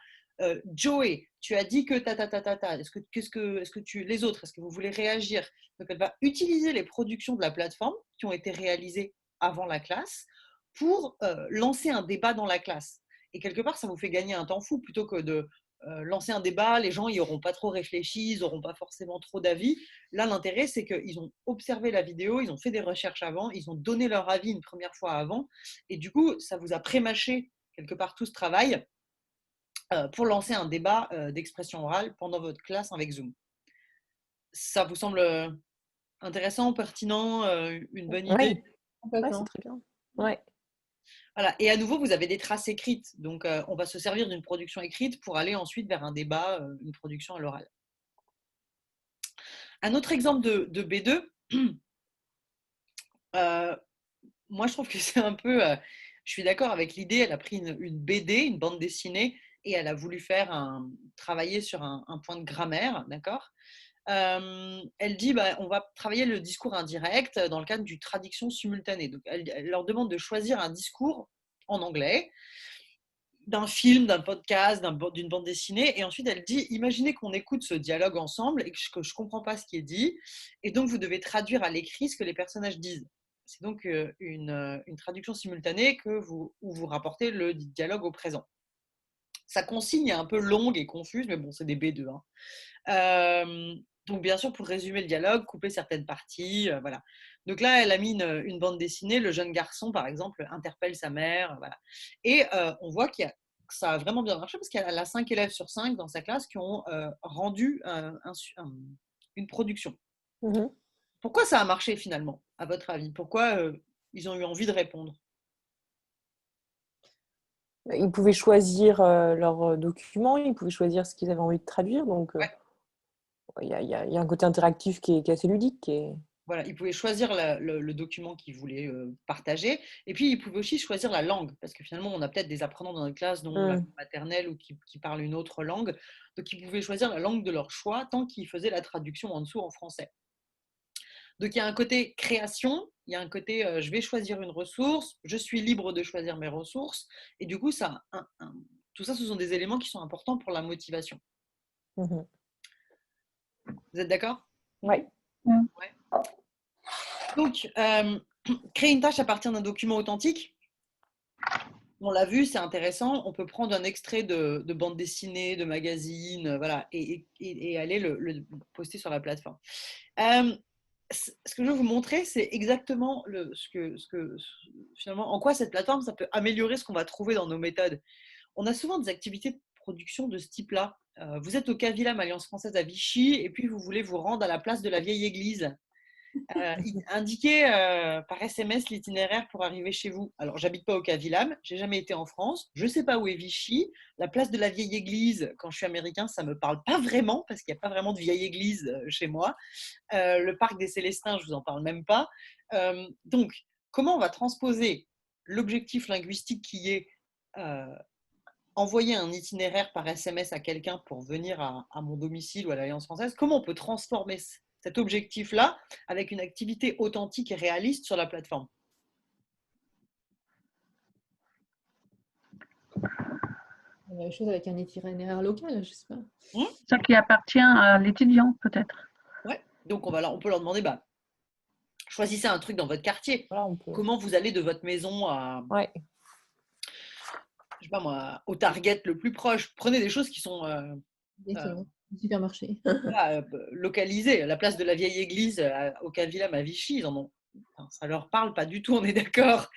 Joey, tu as dit que ta. Est-ce que les autres, est-ce que vous voulez réagir? Donc, elle va utiliser les productions de la plateforme qui ont été réalisées avant la classe pour lancer un débat dans la classe. Et quelque part, ça vous fait gagner un temps fou plutôt que de lancer un débat. Les gens, ils n'auront pas trop réfléchi, ils n'auront pas forcément trop d'avis. Là, l'intérêt, c'est qu'ils ont observé la vidéo, ils ont fait des recherches avant, ils ont donné leur avis une première fois avant. Et du coup, ça vous a pré-mâché quelque part tout ce travail pour lancer un débat d'expression orale pendant votre classe avec Zoom. Ça vous semble intéressant, pertinent, une bonne idée? Ouais, c'est Complètement. très bien. Ouais. Voilà. Et à nouveau, vous avez des traces écrites. Donc, on va se servir d'une production écrite pour aller ensuite vers un débat, une production à l'oral. Un autre exemple de B2, moi, je trouve que c'est un peu… je suis d'accord avec l'idée, elle a pris une BD, une bande dessinée, et elle a voulu travailler sur un point de grammaire, d'accord. Elle dit, on va travailler le discours indirect dans le cadre du traduction simultanée. Donc, elle leur demande de choisir un discours en anglais, d'un film, d'un podcast, d'une bande dessinée. Et ensuite, elle dit, imaginez qu'on écoute ce dialogue ensemble et que je ne comprends pas ce qui est dit. Et donc, vous devez traduire à l'écrit ce que les personnages disent. C'est donc une traduction simultanée où vous rapportez le dialogue au présent. Sa consigne est un peu longue et confuse, mais bon, c'est des B2. Donc, bien sûr, pour résumer le dialogue, couper certaines parties, voilà. Donc là, elle a mis une bande dessinée. Le jeune garçon, par exemple, interpelle sa mère, voilà. Et on voit que ça a vraiment bien marché parce qu'elle a 5 élèves sur 5 dans sa classe qui ont rendu une production. Mmh. Pourquoi ça a marché finalement, à votre avis? Pourquoi ils ont eu envie de répondre? Ils pouvaient choisir leurs documents, ils pouvaient choisir ce qu'ils avaient envie de traduire. Donc, Ouais. il y a un côté interactif qui est assez ludique. Voilà, ils pouvaient choisir le document qu'ils voulaient partager. Et puis, ils pouvaient aussi choisir la langue. Parce que finalement, on a peut-être des apprenants dans notre classe dont la langue maternelle ou qui parlent une autre langue. Donc, ils pouvaient choisir la langue de leur choix tant qu'ils faisaient la traduction en dessous en français. Donc, il y a un côté création, il y a un côté je vais choisir une ressource, je suis libre de choisir mes ressources. Et du coup, tout ça, ce sont des éléments qui sont importants pour la motivation. Mmh. Vous êtes d'accord? Ouais. Ouais. Donc, créer une tâche à partir d'un document authentique. On l'a vu, c'est intéressant. On peut prendre un extrait de bande dessinée, de magazine, voilà, et aller le poster sur la plateforme. Ce que je veux vous montrer, c'est exactement finalement, en quoi cette plateforme, ça peut améliorer ce qu'on va trouver dans nos méthodes. On a souvent des activités de production de ce type-là. Vous êtes au Cavillam, Alliance française à Vichy, et puis vous voulez vous rendre à la place de la vieille église. Indiquez par SMS l'itinéraire pour arriver chez vous. Alors, j'habite pas au Cavillam, j'ai jamais été en France, je sais pas où est Vichy. La place de la vieille église, quand je suis américain, ça me parle pas vraiment parce qu'il n'y a pas vraiment de vieille église chez moi. Le parc des Célestins, je vous en parle même pas. Donc, comment on va transposer l'objectif linguistique qui est envoyer un itinéraire par SMS à quelqu'un pour venir à mon domicile ou à l'Alliance française? Comment on peut transformer cet objectif-là avec une activité authentique et réaliste sur la plateforme? La même chose avec un itinéraire local, je sais pas. Ça qui appartient à l'étudiant, peut-être. Ouais. Donc, on peut leur demander, choisissez un truc dans votre quartier. Voilà, on peut. Comment vous allez de votre maison Ouais. je sais pas moi, au Target le plus proche? Prenez des choses qui sont Exactement. Supermarché. voilà, localisées. La place de la vieille église au Cavillam à Vichy, ils en ont. Enfin, ça leur parle pas du tout, on est d'accord.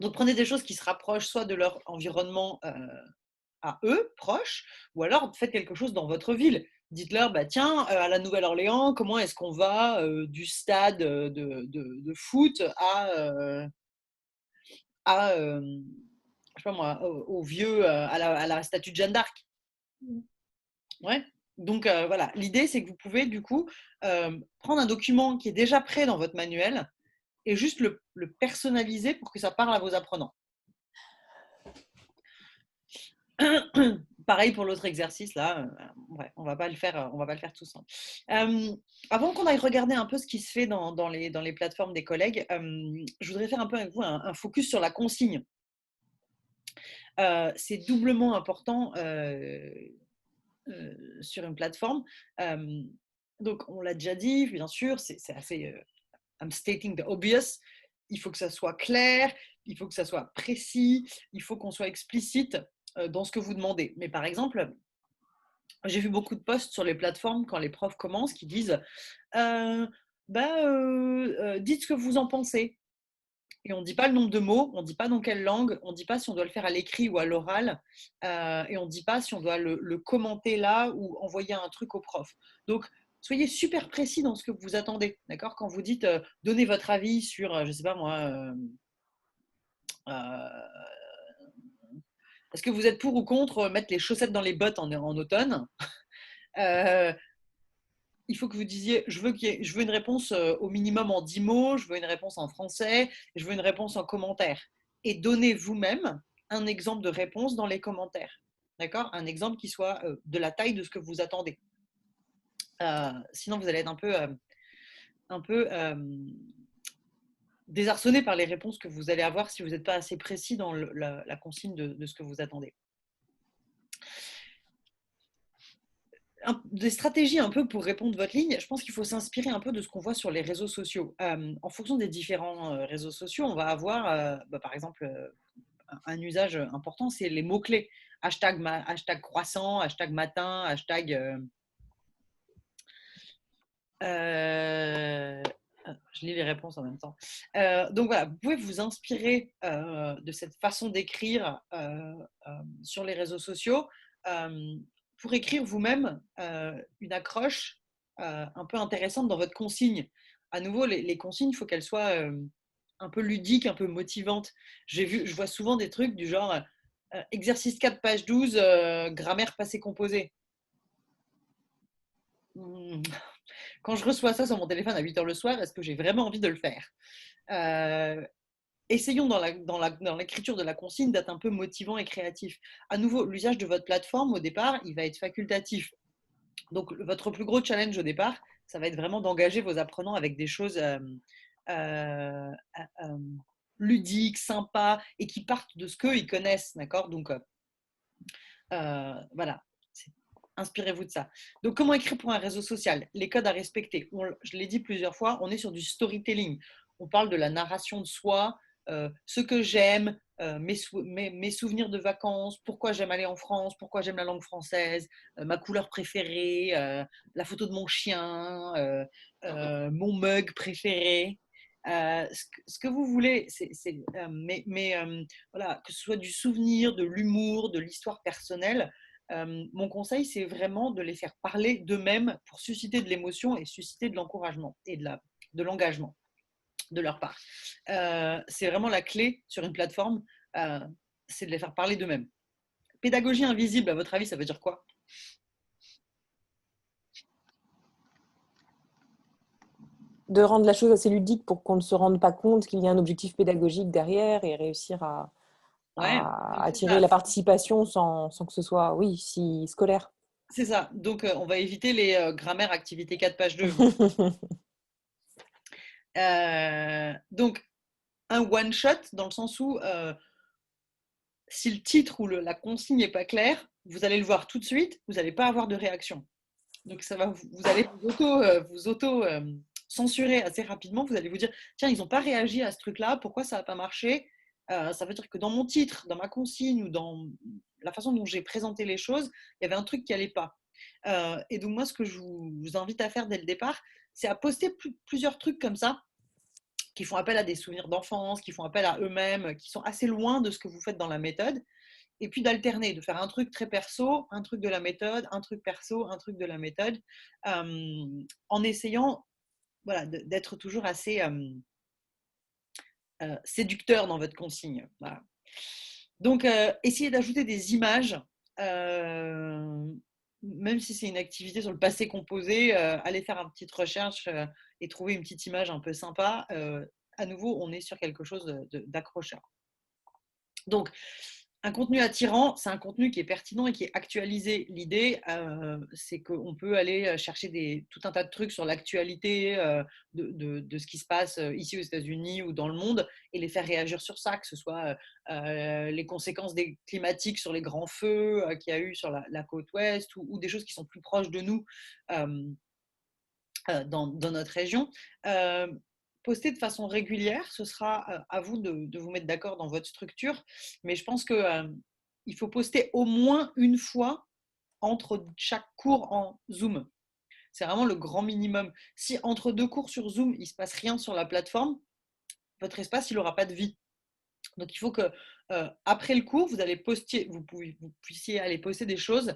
Donc, prenez des choses qui se rapprochent soit de leur environnement à eux, proches, ou alors faites quelque chose dans votre ville. Dites-leur, tiens, à la Nouvelle-Orléans, comment est-ce qu'on va du stade de foot je sais pas moi, au vieux, à la statue de Jeanne d'Arc. Ouais. Donc voilà, l'idée c'est que vous pouvez du coup prendre un document qui est déjà prêt dans votre manuel et juste le personnaliser pour que ça parle à vos apprenants. Pareil pour l'autre exercice là, ouais, on va pas le faire tous. Avant qu'on aille regarder un peu ce qui se fait dans les plateformes des collègues, je voudrais faire un peu avec vous un focus sur la consigne. C'est doublement important sur une plateforme. Donc, on l'a déjà dit, bien sûr, c'est assez I'm stating the obvious. Il faut que ça soit clair, il faut que ça soit précis, il faut qu'on soit explicite dans ce que vous demandez. Mais par exemple, j'ai vu beaucoup de posts sur les plateformes quand les profs commencent qui disent dites ce que vous en pensez. Et on ne dit pas le nombre de mots, on ne dit pas dans quelle langue, on ne dit pas si on doit le faire à l'écrit ou à l'oral, et on ne dit pas si on doit le commenter là ou envoyer un truc au prof. Donc, soyez super précis dans ce que vous attendez. D'accord? Quand vous dites donnez votre avis sur, je ne sais pas moi, est-ce que vous êtes pour ou contre mettre les chaussettes dans les bottes en automne? Il faut que vous disiez je veux une réponse au minimum en 10 mots, je veux une réponse en français, je veux une réponse en commentaire. Et donnez vous-même un exemple de réponse dans les commentaires. D'accord? Un exemple qui soit de la taille de ce que vous attendez. Sinon, vous allez être un peu désarçonné par les réponses que vous allez avoir si vous n'êtes pas assez précis dans la consigne de ce que vous attendez. Des stratégies un peu pour répondre votre ligne, je pense qu'il faut s'inspirer un peu de ce qu'on voit sur les réseaux sociaux. En fonction des différents réseaux sociaux, on va avoir, par exemple, un usage important, c'est les mots-clés. Hashtag croissant, hashtag matin, hashtag… je lis les réponses en même temps. Donc voilà, vous pouvez vous inspirer de cette façon d'écrire sur les réseaux sociaux pour écrire vous-même une accroche un peu intéressante dans votre consigne. À nouveau, les consignes, il faut qu'elles soient un peu ludiques, un peu motivantes. Je vois souvent des trucs du genre exercice 4, page 12, grammaire passé composé. Quand je reçois ça sur mon téléphone à 8 h le soir, est-ce que j'ai vraiment envie de le faire? Essayons dans l'écriture de la consigne d'être un peu motivant et créatif. À nouveau, l'usage de votre plateforme, au départ, il va être facultatif. Donc, votre plus gros challenge au départ, ça va être vraiment d'engager vos apprenants avec des choses ludiques, sympas, et qui partent de ce qu'ils connaissent. D'accord? Donc, voilà. Inspirez-vous de ça. Donc, comment écrire pour un réseau social? Les codes à respecter. Je l'ai dit plusieurs fois, on est sur du storytelling. On parle de la narration de soi, ce que j'aime, mes souvenirs de vacances, pourquoi j'aime aller en France, pourquoi j'aime la langue française, ma couleur préférée, la photo de mon chien, mon mug préféré. Ce que vous voulez, voilà, que ce soit du souvenir, de l'humour, de l'histoire personnelle. Mon conseil, c'est vraiment de les faire parler d'eux-mêmes pour susciter de l'émotion et susciter de l'encouragement et de l'engagement de leur part. C'est vraiment la clé sur une plateforme, c'est de les faire parler d'eux-mêmes. Pédagogie invisible, à votre avis, ça veut dire quoi? De rendre la chose assez ludique pour qu'on ne se rende pas compte qu'il y a un objectif pédagogique derrière et réussir à attirer la participation sans que ce soit, oui, si scolaire. C'est ça. Donc, on va éviter les grammaire activité 4, page 2. Donc, un one-shot dans le sens où si le titre ou la consigne n'est pas claire, vous allez le voir tout de suite, vous n'allez pas avoir de réaction. Donc, vous allez vous auto-censurer assez rapidement. Vous allez vous dire, tiens, ils n'ont pas réagi à ce truc-là, pourquoi ça n'a pas marché? Ça veut dire que dans mon titre, dans ma consigne ou dans la façon dont j'ai présenté les choses, il y avait un truc qui n'allait pas. Et donc, moi, ce que je vous invite à faire dès le départ, c'est à poster plusieurs trucs comme ça, qui font appel à des souvenirs d'enfance, qui font appel à eux-mêmes, qui sont assez loin de ce que vous faites dans la méthode. Et puis d'alterner, de faire un truc très perso, un truc de la méthode, un truc perso, un truc de la méthode, en essayant voilà, d'être toujours assez séducteur dans votre consigne. Voilà. Donc, essayez d'ajouter des images, même si c'est une activité sur le passé composé, allez faire une petite recherche et trouver une petite image un peu sympa. À nouveau, on est sur quelque chose d'accrocheur. Donc, un contenu attirant, c'est un contenu qui est pertinent et qui est actualisé. L'idée, c'est qu'on peut aller chercher tout un tas de trucs sur l'actualité de ce qui se passe ici aux États-Unis ou dans le monde et les faire réagir sur ça, que ce soit les conséquences climatiques sur les grands feux qu'il y a eu sur la côte ouest ou des choses qui sont plus proches de nous dans notre région. Poster de façon régulière, ce sera à vous de vous mettre d'accord dans votre structure, mais je pense qu'il faut poster au moins une fois entre chaque cours en Zoom. C'est vraiment le grand minimum. Si entre 2 cours sur Zoom, il ne se passe rien sur la plateforme, votre espace, il n'aura pas de vie. Donc, il faut que après le cours, vous puissiez aller poster des choses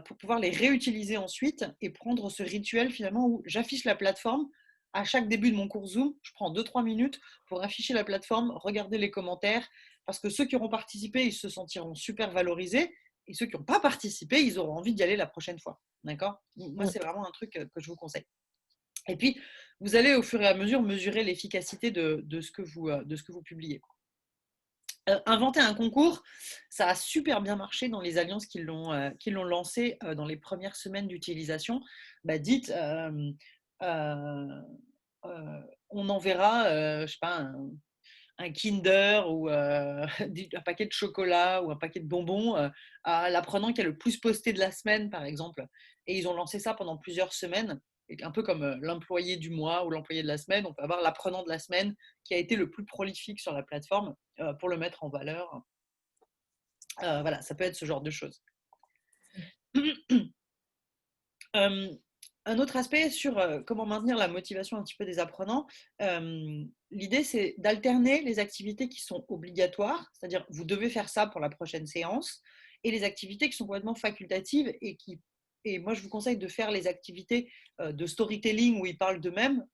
pour pouvoir les réutiliser ensuite et prendre ce rituel finalement où j'affiche la plateforme. À chaque début de mon cours Zoom, je prends 2-3 minutes pour afficher la plateforme, regarder les commentaires, parce que ceux qui auront participé, ils se sentiront super valorisés, et ceux qui n'ont pas participé, ils auront envie d'y aller la prochaine fois. D'accord ? Moi, c'est vraiment un truc que je vous conseille. Et puis, vous allez au fur et à mesure mesurer l'efficacité de ce que vous publiez. Inventer un concours, ça a super bien marché dans les alliances qui l'ont lancé dans les premières semaines d'utilisation. Dites, on enverra, je sais pas, un Kinder ou un paquet de chocolat ou un paquet de bonbons à l'apprenant qui a le plus posté de la semaine, par exemple. Et ils ont lancé ça pendant plusieurs semaines. Et un peu comme l'employé du mois ou l'employé de la semaine, on peut avoir l'apprenant de la semaine qui a été le plus prolifique sur la plateforme pour le mettre en valeur. Voilà, ça peut être ce genre de choses. Un autre aspect sur comment maintenir la motivation un petit peu des apprenants, l'idée c'est d'alterner les activités qui sont obligatoires, c'est-à-dire vous devez faire ça pour la prochaine séance, et les activités qui sont complètement facultatives et moi je vous conseille de faire les activités de storytelling où ils parlent d'eux-mêmes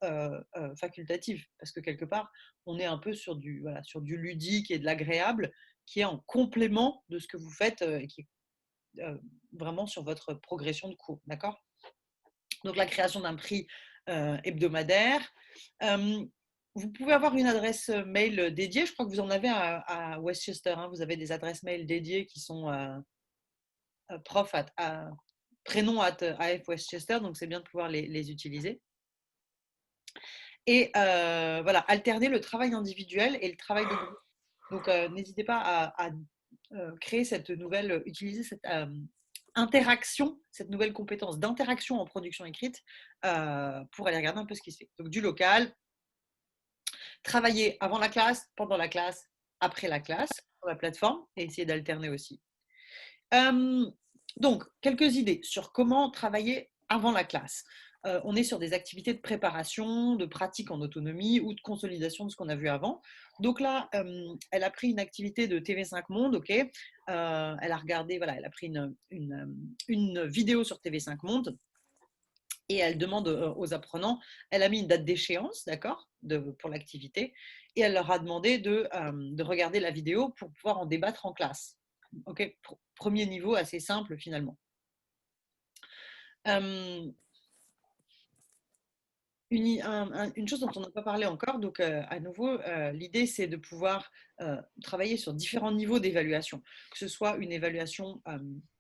facultatives, parce que quelque part on est un peu sur du ludique et de l'agréable qui est en complément de ce que vous faites et qui est vraiment sur votre progression de cours, d'accord ? Donc, la création d'un prix hebdomadaire. Vous pouvez avoir une adresse mail dédiée. Je crois que vous en avez à Westchester. Hein. Vous avez des adresses mail dédiées qui sont prénom@AF Westchester. Donc, c'est bien de pouvoir les utiliser. Et voilà, alterner le travail individuel et le travail de groupe. Donc, n'hésitez pas à créer cette nouvelle, utiliser cette interaction, cette nouvelle compétence d'interaction en production écrite pour aller regarder un peu ce qui se fait. Donc du local, travailler avant la classe, pendant la classe, après la classe, sur la plateforme et essayer d'alterner aussi. Donc, quelques idées sur comment travailler avant la classe. On est sur des activités de préparation, de pratique en autonomie ou de consolidation de ce qu'on a vu avant. Donc là, elle a pris une activité de TV5 Monde, ok. Elle a regardé, voilà, elle a pris une vidéo sur TV5 Monde et elle demande aux apprenants, elle a mis une date d'échéance, d'accord, pour l'activité, et elle leur a demandé de regarder la vidéo pour pouvoir en débattre en classe. Ok, premier niveau assez simple finalement. Une chose dont on n'a pas parlé encore, donc à nouveau, l'idée c'est de pouvoir travailler sur différents niveaux d'évaluation, que ce soit une évaluation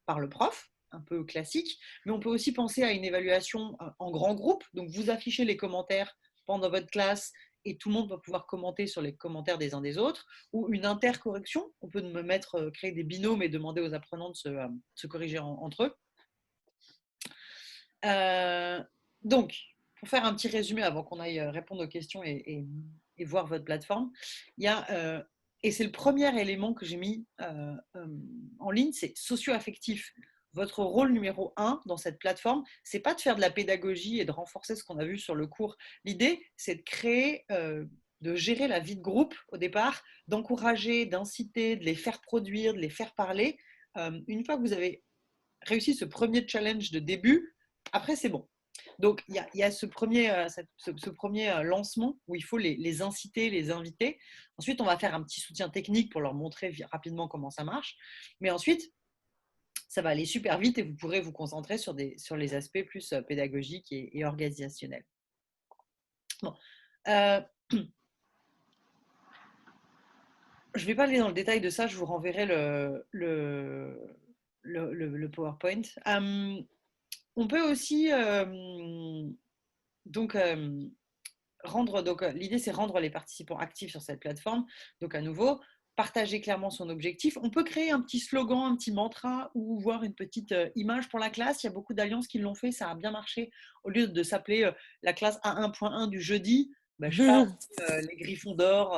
par le prof, un peu classique, mais on peut aussi penser à une évaluation en grand groupe, donc vous affichez les commentaires pendant votre classe et tout le monde va pouvoir commenter sur les commentaires des uns des autres, ou une intercorrection, on peut créer des binômes et demander aux apprenants de se corriger entre eux. Donc, pour faire un petit résumé avant qu'on aille répondre aux questions et voir votre plateforme, il y a, et c'est le premier élément que j'ai mis en ligne, c'est socio-affectif. Votre rôle numéro 1 dans cette plateforme, c'est pas de faire de la pédagogie et de renforcer ce qu'on a vu sur le cours. L'idée, c'est de créer, de gérer la vie de groupe au départ, d'encourager, d'inciter, de les faire produire, de les faire parler. Une fois que vous avez réussi ce premier challenge de début, après c'est bon. Donc, il y a ce premier lancement où il faut les inciter, les inviter. Ensuite, on va faire un petit soutien technique pour leur montrer rapidement comment ça marche. Mais ensuite, ça va aller super vite et vous pourrez vous concentrer sur les aspects plus pédagogiques et organisationnels. Bon. Je ne vais pas aller dans le détail de ça, je vous renverrai le PowerPoint. On peut aussi l'idée c'est rendre les participants actifs sur cette plateforme. Donc à nouveau, partager clairement son objectif. On peut créer un petit slogan, un petit mantra ou voir une petite image pour la classe. Il y a beaucoup d'alliances qui l'ont fait, ça a bien marché. Au lieu de s'appeler la classe A1.1 du jeudi, je parle les Griffons d'or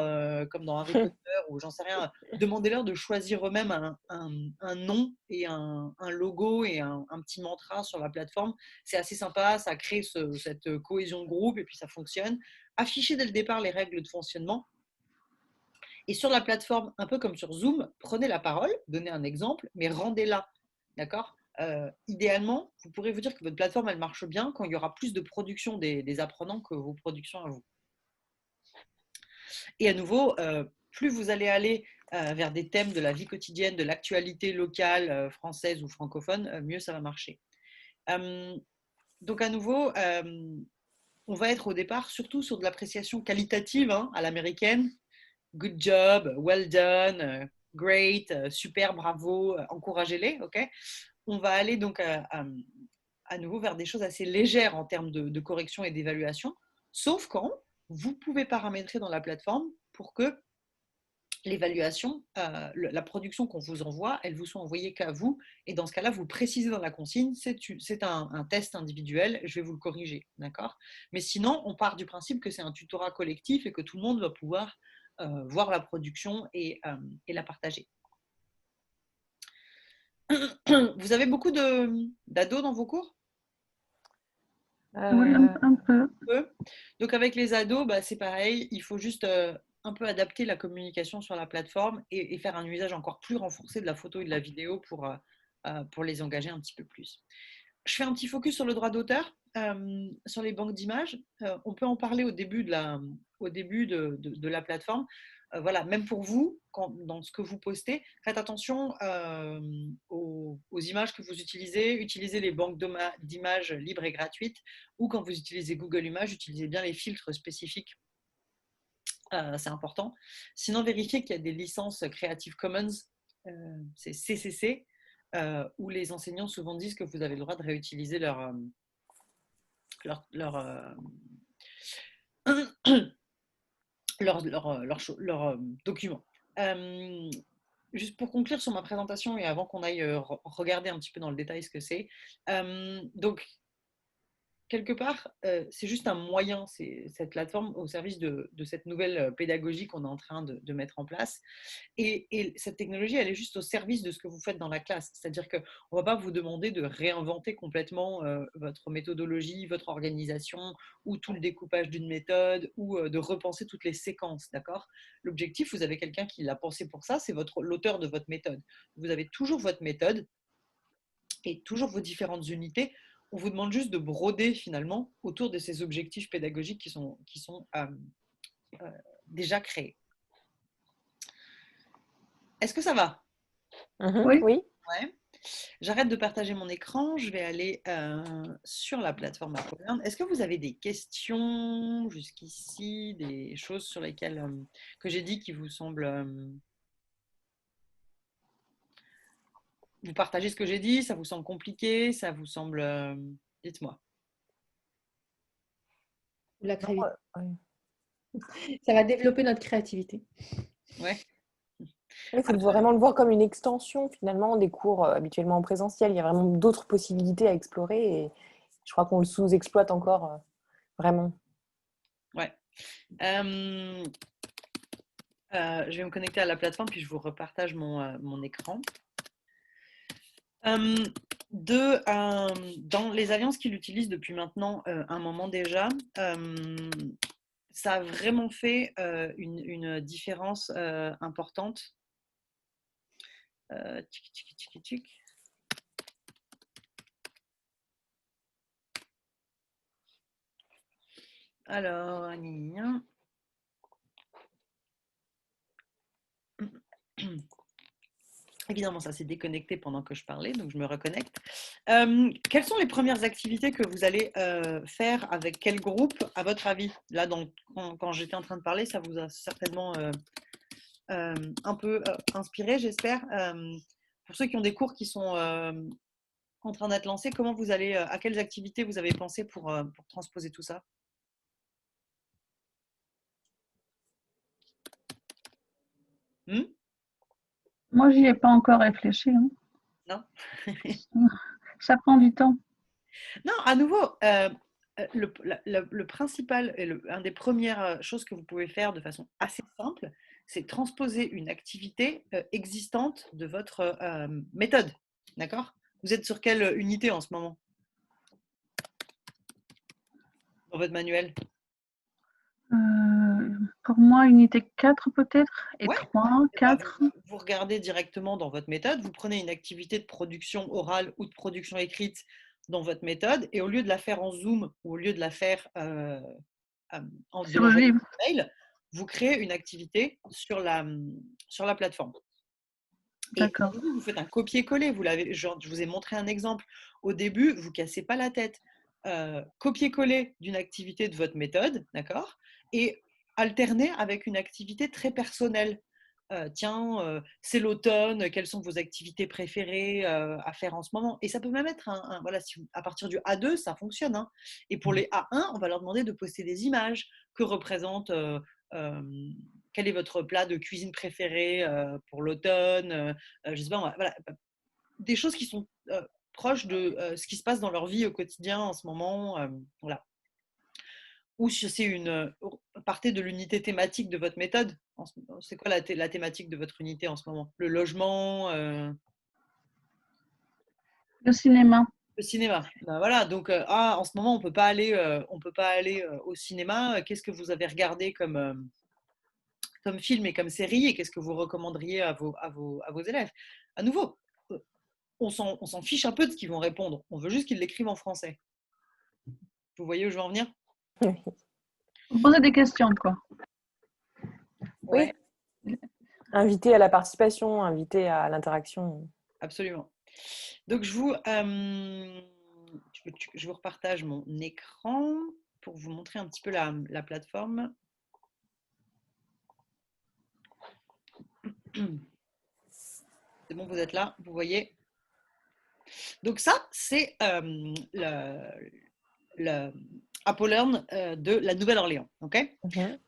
comme dans Harry Potter ou j'en sais rien. Demandez-leur de choisir eux-mêmes un nom et un logo et un petit mantra sur la plateforme. C'est assez sympa, ça crée cette cohésion de groupe et puis ça fonctionne. Affichez dès le départ les règles de fonctionnement. Et sur la plateforme, un peu comme sur Zoom, prenez la parole, donnez un exemple, mais rendez-la. D'accord? Idéalement, vous pourrez vous dire que votre plateforme, elle marche bien quand il y aura plus de production des apprenants que vos productions à vous. Et à nouveau, plus vous allez aller vers des thèmes de la vie quotidienne, de l'actualité locale, française ou francophone, mieux ça va marcher. Donc à nouveau, on va être au départ surtout sur de l'appréciation qualitative à l'américaine. Good job, well done, great, super, bravo, encouragez-les. Okay, on va aller donc à nouveau vers des choses assez légères en termes de correction et d'évaluation, sauf quand vous pouvez paramétrer dans la plateforme pour que l'évaluation, la production qu'on vous envoie, elle vous soit envoyée qu'à vous. Et dans ce cas-là, vous précisez dans la consigne, c'est un test individuel, je vais vous le corriger. D'accord? Mais sinon, on part du principe que c'est un tutorat collectif et que tout le monde va pouvoir voir la production et la partager. Vous avez beaucoup d'ados dans vos cours? Oui, un peu. Donc avec les ados, c'est pareil, il faut juste un peu adapter la communication sur la plateforme et faire un usage encore plus renforcé de la photo et de la vidéo pour les engager un petit peu plus. Je fais un petit focus sur le droit d'auteur, sur les banques d'images. On peut en parler au début de la plateforme. Voilà, même pour vous, dans ce que vous postez, faites attention aux images que vous utilisez. Utilisez les banques d'images libres et gratuites, ou quand vous utilisez Google Images, utilisez bien les filtres spécifiques. C'est important. Sinon, vérifiez qu'il y a des licences Creative Commons, c'est CCC, où les enseignants souvent disent que vous avez le droit de réutiliser leurs documents. Juste pour conclure sur ma présentation et avant qu'on aille regarder un petit peu dans le détail ce que c'est. Donc, quelque part, c'est juste un moyen, cette plateforme, au service de cette nouvelle pédagogie qu'on est en train de mettre en place. Et cette technologie, elle est juste au service de ce que vous faites dans la classe. C'est-à-dire qu'on ne va pas vous demander de réinventer complètement votre méthodologie, votre organisation, ou tout le découpage d'une méthode, ou de repenser toutes les séquences. D'accord ? L'objectif, vous avez quelqu'un qui l'a pensé pour ça, c'est l'auteur de votre méthode. Vous avez toujours votre méthode et toujours vos différentes unités. On vous demande juste de broder finalement autour de ces objectifs pédagogiques qui sont déjà créés. Est-ce que ça va? Oui. Oui. Ouais. J'arrête de partager mon écran. Je vais aller sur la plateforme Applearn. Est-ce que vous avez des questions jusqu'ici, des choses sur lesquelles que j'ai dit qui vous semblent... vous partagez ce que j'ai dit, ça vous semble compliqué, ça vous semble... dites-moi. La créativité. Ça va développer notre créativité. Ouais. Il faut vraiment le voir comme une extension finalement des cours habituellement en présentiel. Il y a vraiment d'autres possibilités à explorer et je crois qu'on le sous-exploite encore vraiment. Ouais. Je vais me connecter à la plateforme puis je vous repartage mon écran. Dans les alliances qu'il utilise depuis maintenant un moment déjà, ça a vraiment fait une différence importante. Alors, évidemment, ça s'est déconnecté pendant que je parlais, donc je me reconnecte. Quelles sont les premières activités que vous allez faire avec quel groupe, à votre avis? Là, quand j'étais en train de parler, ça vous a certainement un peu inspiré, j'espère. Pour ceux qui ont des cours qui sont en train d'être lancés, comment vous allez, à quelles activités vous avez pensé pour transposer tout ça? Moi, j'y ai pas encore réfléchi. Non. Ça prend du temps. Non, à nouveau, le principal et une des premières choses que vous pouvez faire de façon assez simple, c'est transposer une activité existante de votre méthode. D'accord? Vous êtes sur quelle unité en ce moment dans votre manuel? pour moi, unité 4 peut-être, et Ouais. 3, 4. Vous regardez directement dans votre méthode, vous prenez une activité de production orale ou de production écrite dans votre méthode, et au lieu de la faire en Zoom ou au lieu de la faire de Sur le l'envoyer livre. par mail, vous créez une activité sur la plateforme. Et D'accord. vous faites un copier-coller. Je vous ai montré un exemple. Au début, vous ne cassez pas la tête. Copier-coller d'une activité de votre méthode, d'accord, et alterner avec une activité très personnelle. C'est l'automne, quelles sont vos activités préférées à faire en ce moment? Et ça peut même être voilà, à partir du A2, ça fonctionne, hein. Et pour les A1, on va leur demander de poster des images que représente, quel est votre plat de cuisine préféré pour l'automne, je sais pas, voilà, des choses qui sont proches de ce qui se passe dans leur vie au quotidien en ce moment, voilà. Ou si c'est partez de l'unité thématique de votre méthode. C'est quoi la thématique de votre unité en ce moment? Le logement, Le cinéma. le cinéma. Ben voilà, donc en ce moment on peut pas aller au cinéma. Qu'est-ce que vous avez regardé comme film et comme série, et qu'est-ce que vous recommanderiez à vos élèves? À nouveau, on s'en fiche un peu de ce qu'ils vont répondre. On veut juste qu'ils l'écrivent en français. Vous voyez où je veux en venir? Vous posez des questions, quoi. Ouais. Oui. Inviter à la participation, inviter à l'interaction. Absolument. Donc, je vous repartage mon écran pour vous montrer un petit peu la plateforme. C'est bon, vous êtes là, vous voyez? Donc ça, c'est le AppleLearn de la Nouvelle-Orléans. Okay.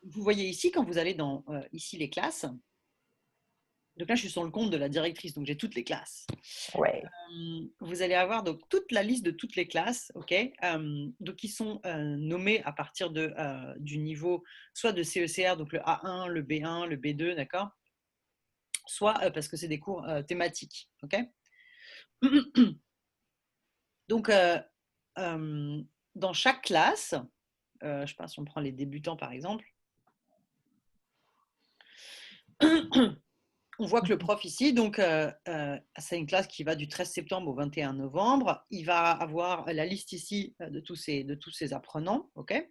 Vous voyez ici, quand vous allez dans ici les classes, donc là je suis sur le compte de la directrice, donc j'ai toutes les classes. Ouais. Vous allez avoir donc toute la liste de toutes les classes, donc qui sont nommées à partir du niveau soit de CECR, donc le A1, le B1, le B2, d'accord, soit parce que c'est des cours thématiques, ok. Donc dans chaque classe, je sais pas si on prend les débutants par exemple, on voit que le prof ici, donc c'est une classe qui va du 13 septembre au 21 novembre. Il va avoir la liste ici de tous ces apprenants, ok.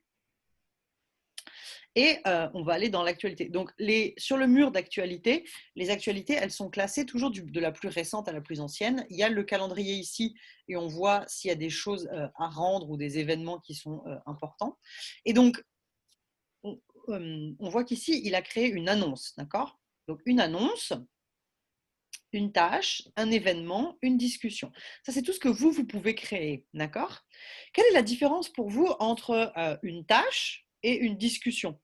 Et on va aller dans l'actualité. Donc sur le mur d'actualité, les actualités, elles sont classées toujours de la plus récente à la plus ancienne. Il y a le calendrier ici et on voit s'il y a des choses à rendre ou des événements qui sont importants. Et donc, on voit qu'ici, il a créé une annonce, d'accord? Donc, une annonce, une tâche, un événement, une discussion. Ça, c'est tout ce que vous pouvez créer, d'accord? Quelle est la différence pour vous entre une tâche et une discussion?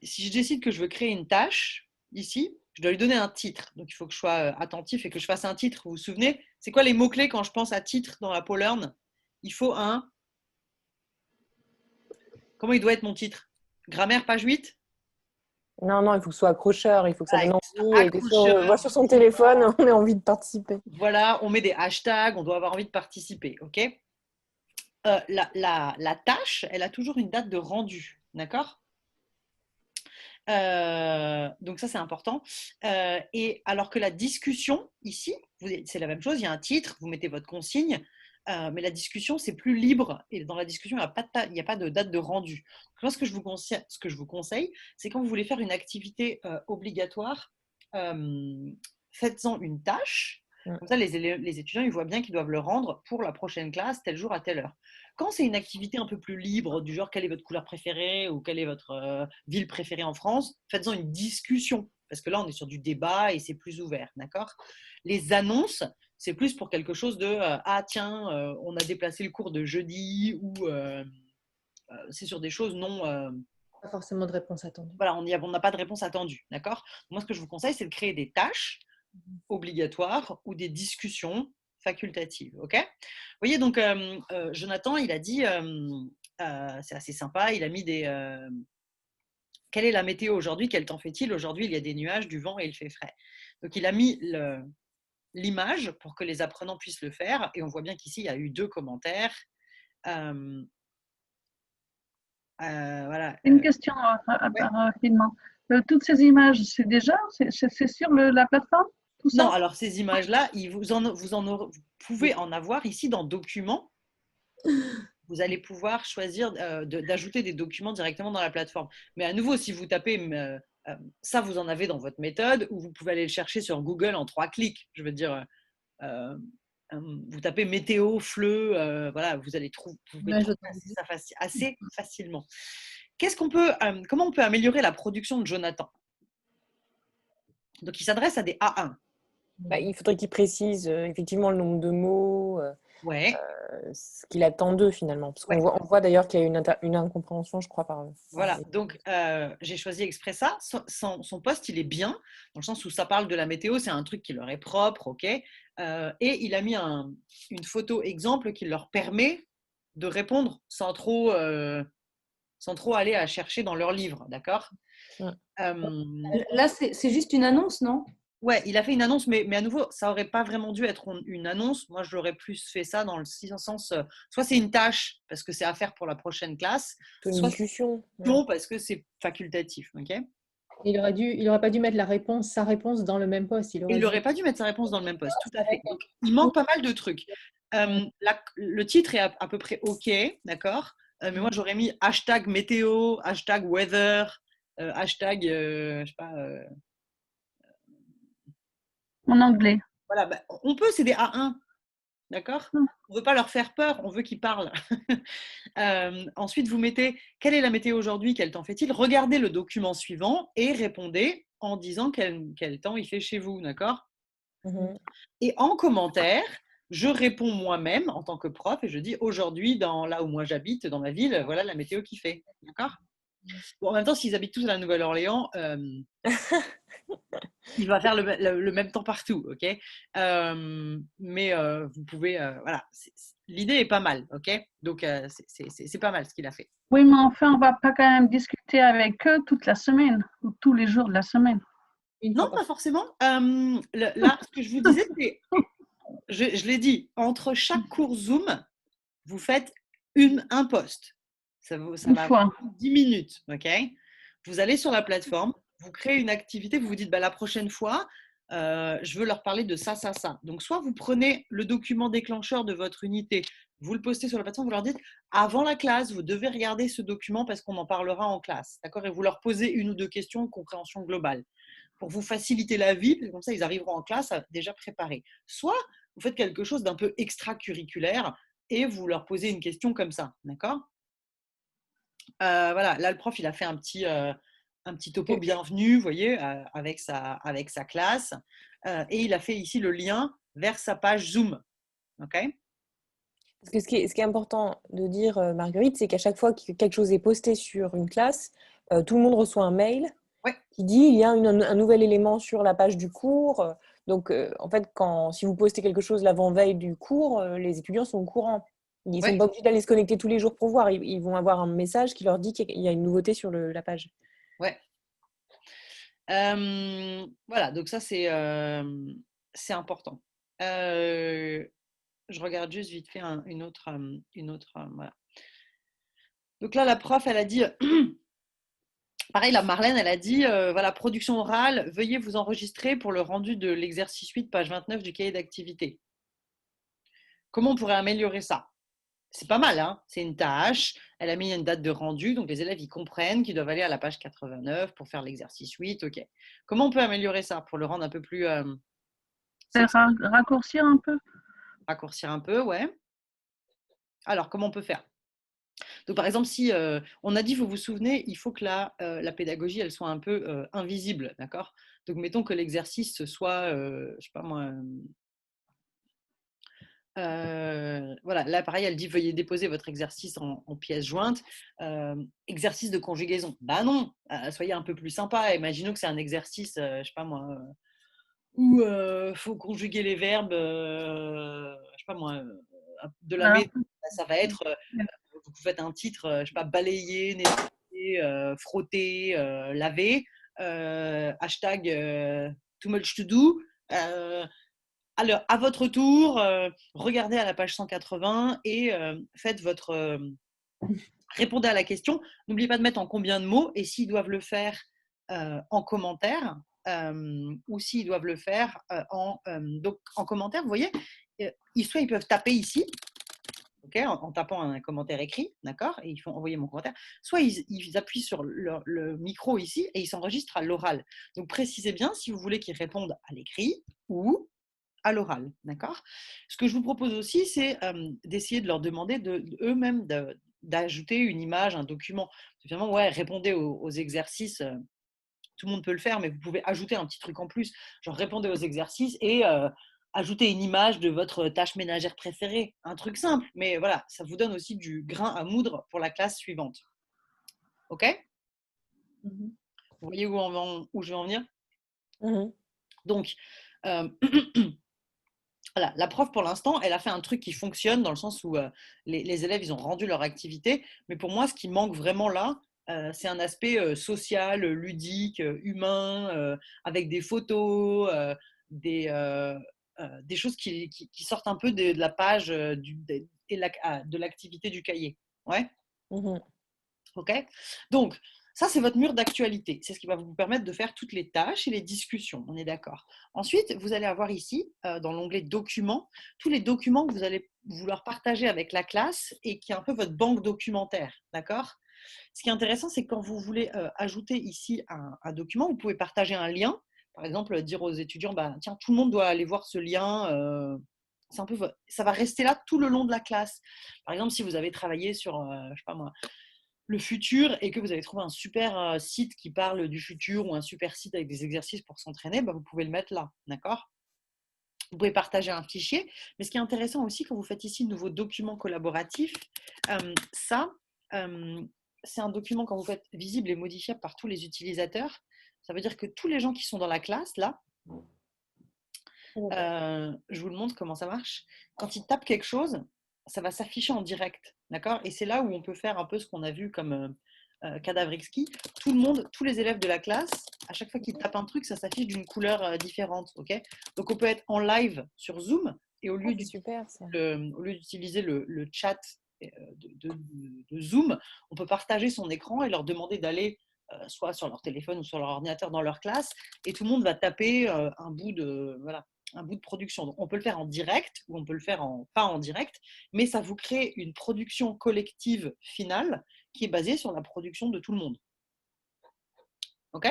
Si je décide que je veux créer une tâche, ici, je dois lui donner un titre. Donc, il faut que je sois attentif et que je fasse un titre. Vous vous souvenez? C'est quoi les mots-clés quand je pense à titre dans AppleLearn? Il faut un… Comment il doit être mon titre? Grammaire, page 8? Non, il faut que ce soit accrocheur, il faut que ça donne envie. Et que si Accrocheur. on voit sur son téléphone, on a envie de participer. Voilà, on met des hashtags, on doit avoir envie de participer, ok? La tâche, elle a toujours une date de rendu, d'accord? Donc ça, c'est important. Et alors que la discussion, ici, c'est la même chose, il y a un titre, vous mettez votre consigne, mais la discussion, c'est plus libre. Et dans la discussion, il n'y a pas de date de rendu. Donc moi, ce que je vous conseille, c'est quand vous voulez faire une activité obligatoire, faites-en une tâche. Comme ça, les étudiants, ils voient bien qu'ils doivent le rendre pour la prochaine classe, tel jour à telle heure. Quand c'est une activité un peu plus libre, du genre quelle est votre couleur préférée ou quelle est votre ville préférée en France, faites-en une discussion. Parce que là, on est sur du débat et c'est plus ouvert, d'accord? Les annonces, c'est plus pour quelque chose de ah tiens, on a déplacé le cours de jeudi, ou c'est sur des choses non… Pas forcément de réponse attendue. Voilà, on n'a pas de réponse attendue, d'accord? Moi, ce que je vous conseille, c'est de créer des tâches obligatoires ou des discussions facultatives, ok? Vous voyez, donc Jonathan, il a dit, c'est assez sympa, il a mis des… quelle est la météo aujourd'hui? Quel temps fait-il? Aujourd'hui, il y a des nuages, du vent et il fait frais. Donc, il a mis l'image pour que les apprenants puissent le faire. Et on voit bien qu'ici, il y a eu 2 commentaires. Voilà. Une question rapidement. Toutes ces images, c'est sur la plateforme, tout Non, ça? alors ces images-là, vous pouvez en avoir ici dans Documents. Vous allez pouvoir choisir d'ajouter des documents directement dans la plateforme. Mais à nouveau, si vous tapez ça, vous en avez dans votre méthode, ou vous pouvez aller le chercher sur Google en 3 clics. Je veux dire, vous tapez météo, fleu, voilà, vous allez trouver ça assez facilement. Comment on peut améliorer la production de Jonathan? Donc, il s'adresse à des A1. Bah, il faudrait qu'il précise effectivement le nombre de mots, Ouais. ce qu'il attend d'eux finalement. Parce qu'on on voit d'ailleurs qu'il y a une incompréhension, je crois, par Voilà, donc j'ai choisi exprès ça. Son post, il est bien, dans le sens où ça parle de la météo, c'est un truc qui leur est propre, ok. Et il a mis une photo exemple qui leur permet de répondre sans trop aller à chercher dans leur livre, d'accord. Là, c'est juste une annonce, non? Ouais, il a fait une annonce, mais à nouveau, ça aurait pas vraiment dû être une annonce. Moi, je l'aurais plus fait ça dans le sens, soit c'est une tâche parce que c'est à faire pour la prochaine classe, une soit discussion. non parce que c'est facultatif, ok. Il aurait pas dû mettre sa réponse dans le même post. Il n'aurait pas dû mettre sa réponse dans le même post, tout à fait. Donc, il manque pas mal de trucs. Le titre est à peu près OK, d'accord. Mais moi, j'aurais mis hashtag météo, hashtag weather, hashtag, je sais pas. En anglais. Voilà, on peut, c'est des A1, d'accord. On ne veut pas leur faire peur, on veut qu'ils parlent. Ensuite, vous mettez quelle est la météo aujourd'hui, quel temps fait-il? Regardez le document suivant et répondez en disant quel temps il fait chez vous, d'accord. Et en commentaire, je réponds moi-même en tant que prof et je dis aujourd'hui, là où moi j'habite, dans ma ville, voilà la météo qu'il fait, d'accord. Bon, en même temps, s'ils habitent tous à la Nouvelle-Orléans, il va faire le même temps partout, ok. Mais vous pouvez, voilà, l'idée est pas mal, ok. Donc c'est pas mal ce qu'il a fait. Oui, mais enfin, on va pas quand même discuter avec eux toute la semaine ou tous les jours de la semaine. Non, pas forcément. Là, ce que je vous disais, c'est, je l'ai dit, entre chaque cours Zoom, vous faites un post. Ça va prendre 10 minutes, ok. Vous allez sur la plateforme, vous créez une activité, vous vous dites, la prochaine fois, je veux leur parler de ça, ça, ça. Donc, soit vous prenez le document déclencheur de votre unité, vous le postez sur la plateforme, vous leur dites, avant la classe, vous devez regarder ce document parce qu'on en parlera en classe, d'accord. Et vous leur posez 1 ou 2 questions de compréhension globale pour vous faciliter la vie, parce que comme ça, ils arriveront en classe déjà préparés. Soit vous faites quelque chose d'un peu extracurriculaire et vous leur posez une question comme ça, d'accord. Voilà, là, le prof, il a fait un petit topo bienvenue, vous voyez, avec sa classe. Et il a fait ici le lien vers sa page Zoom. OK. Parce que ce qui est important de dire, Marguerite, c'est qu'à chaque fois que quelque chose est posté sur une classe, tout le monde reçoit un mail qui dit il y a un nouvel élément sur la page du cours. Donc, en fait, si vous postez quelque chose l'avant-veille du cours, les étudiants sont au courant. Ils ne sont pas obligés d'aller se connecter tous les jours pour voir. Ils vont avoir un message qui leur dit qu'il y a une nouveauté sur la page. Ouais. Voilà, donc ça, c'est important. Je regarde juste vite fait une autre voilà. Donc là, la prof, elle a dit, pareil, la Marlène, elle a dit, voilà, production orale, veuillez vous enregistrer pour le rendu de l'exercice 8, page 29 du cahier d'activité. Comment on pourrait améliorer ça? C'est pas mal, hein, c'est une tâche. Elle a mis une date de rendu, donc les élèves ils comprennent qu'ils doivent aller à la page 89 pour faire l'exercice 8. Ok. Comment on peut améliorer ça pour le rendre un peu plus raccourcir un peu. Raccourcir un peu, ouais. Alors comment on peut faire? Donc par exemple, si on a dit, vous vous souvenez, il faut que la pédagogie elle soit un peu invisible, d'accord? Donc mettons que l'exercice soit, je sais pas moi. Voilà, là pareil, elle dit veuillez déposer votre exercice en pièces jointes. Exercice de conjugaison. Bah non, soyez un peu plus sympa. Imaginons que c'est un exercice, je sais pas moi, où faut conjuguer les verbes, je sais pas moi, de la maison. Ça va être, vous faites un titre, je sais pas, balayer, nettoyer, frotter, laver. Hashtag too much to do. Alors, à votre tour, regardez à la page 180 et faites votre répondez à la question. N'oubliez pas de mettre en combien de mots et s'ils doivent le faire en commentaire ou s'ils doivent le faire donc en commentaire, vous voyez, soit ils peuvent taper ici, okay, en tapant un commentaire écrit, d'accord, et ils font envoyer mon commentaire, soit ils appuient sur le micro ici et ils s'enregistrent à l'oral. Donc précisez bien si vous voulez qu'ils répondent à l'écrit ou à l'oral, d'accord. Ce que je vous propose aussi, c'est d'essayer de leur demander eux-mêmes d'ajouter une image, un document. Finalement, ouais, répondez aux exercices. Tout le monde peut le faire, mais vous pouvez ajouter un petit truc en plus. Genre, répondez aux exercices et ajouter une image de votre tâche ménagère préférée. Un truc simple, mais voilà, ça vous donne aussi du grain à moudre pour la classe suivante. OK? Vous voyez où je vais en venir? Donc, voilà, la prof, pour l'instant, elle a fait un truc qui fonctionne dans le sens où les élèves, ils ont rendu leur activité. Mais pour moi, ce qui manque vraiment là, c'est un aspect social, ludique, humain, avec des photos, des choses qui sortent un peu de la page de l'activité du cahier. Ouais. OK? Donc, ça, c'est votre mur d'actualité. C'est ce qui va vous permettre de faire toutes les tâches et les discussions. On est d'accord. Ensuite, vous allez avoir ici, dans l'onglet Documents, tous les documents que vous allez vouloir partager avec la classe et qui est un peu votre banque documentaire. D'accord? Ce qui est intéressant, c'est que quand vous voulez ajouter ici un document, vous pouvez partager un lien. Par exemple, dire aux étudiants, bah, tiens, tout le monde doit aller voir ce lien. Ça va rester là tout le long de la classe. Par exemple, si vous avez travaillé sur, je sais pas moi, le futur et que vous avez trouvé un super site qui parle du futur ou un super site avec des exercices pour s'entraîner, bah, vous pouvez le mettre là, d'accord? Vous pouvez partager un fichier, mais ce qui est intéressant aussi quand vous faites ici de nouveaux documents collaboratifs, c'est un document quand vous faites visible et modifiable par tous les utilisateurs. Ça veut dire que tous les gens qui sont dans la classe, là, je vous le montre comment ça marche. Quand ils tapent quelque chose, ça va s'afficher en direct, d'accord? Et c'est là où on peut faire un peu ce qu'on a vu comme cadavre exquis. Tout le monde, tous les élèves de la classe, à chaque fois qu'ils tapent un truc, ça s'affiche d'une couleur différente, ok? Donc on peut être en live sur Zoom et au lieu d'utiliser le chat de Zoom, on peut partager son écran et leur demander d'aller soit sur leur téléphone ou sur leur ordinateur dans leur classe et tout le monde va taper un bout de production. Donc, on peut le faire en direct ou on peut le faire pas en direct, mais ça vous crée une production collective finale qui est basée sur la production de tout le monde. OK?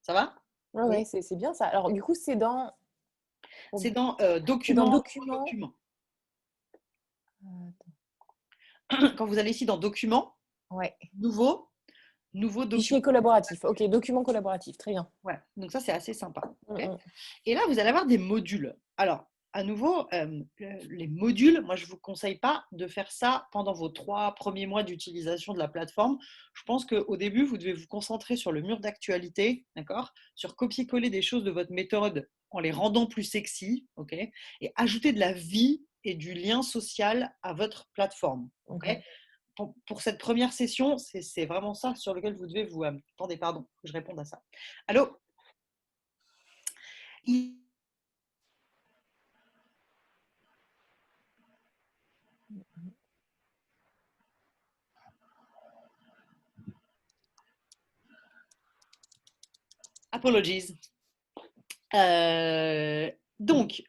Ça va? Oui, c'est bien ça. Alors, du coup, c'est dans… C'est dans Documents. Documents. Quand vous allez ici dans Documents, nouveau document. Fichier collaboratif. OK, document collaboratif. Très bien. Ouais, donc ça, c'est assez sympa. Okay. Et là, vous allez avoir des modules. Alors, à nouveau, les modules, moi, je ne vous conseille pas de faire ça pendant vos 3 premiers mois d'utilisation de la plateforme. Je pense qu'au début, vous devez vous concentrer sur le mur d'actualité, d'accord, sur copier-coller des choses de votre méthode en les rendant plus sexy, ok, et ajouter de la vie et du lien social à votre plateforme. Okay. Pour cette première session, c'est vraiment ça sur lequel vous devez vous… Attendez, pardon, que je réponde à ça. Allô? Apologies. Donc,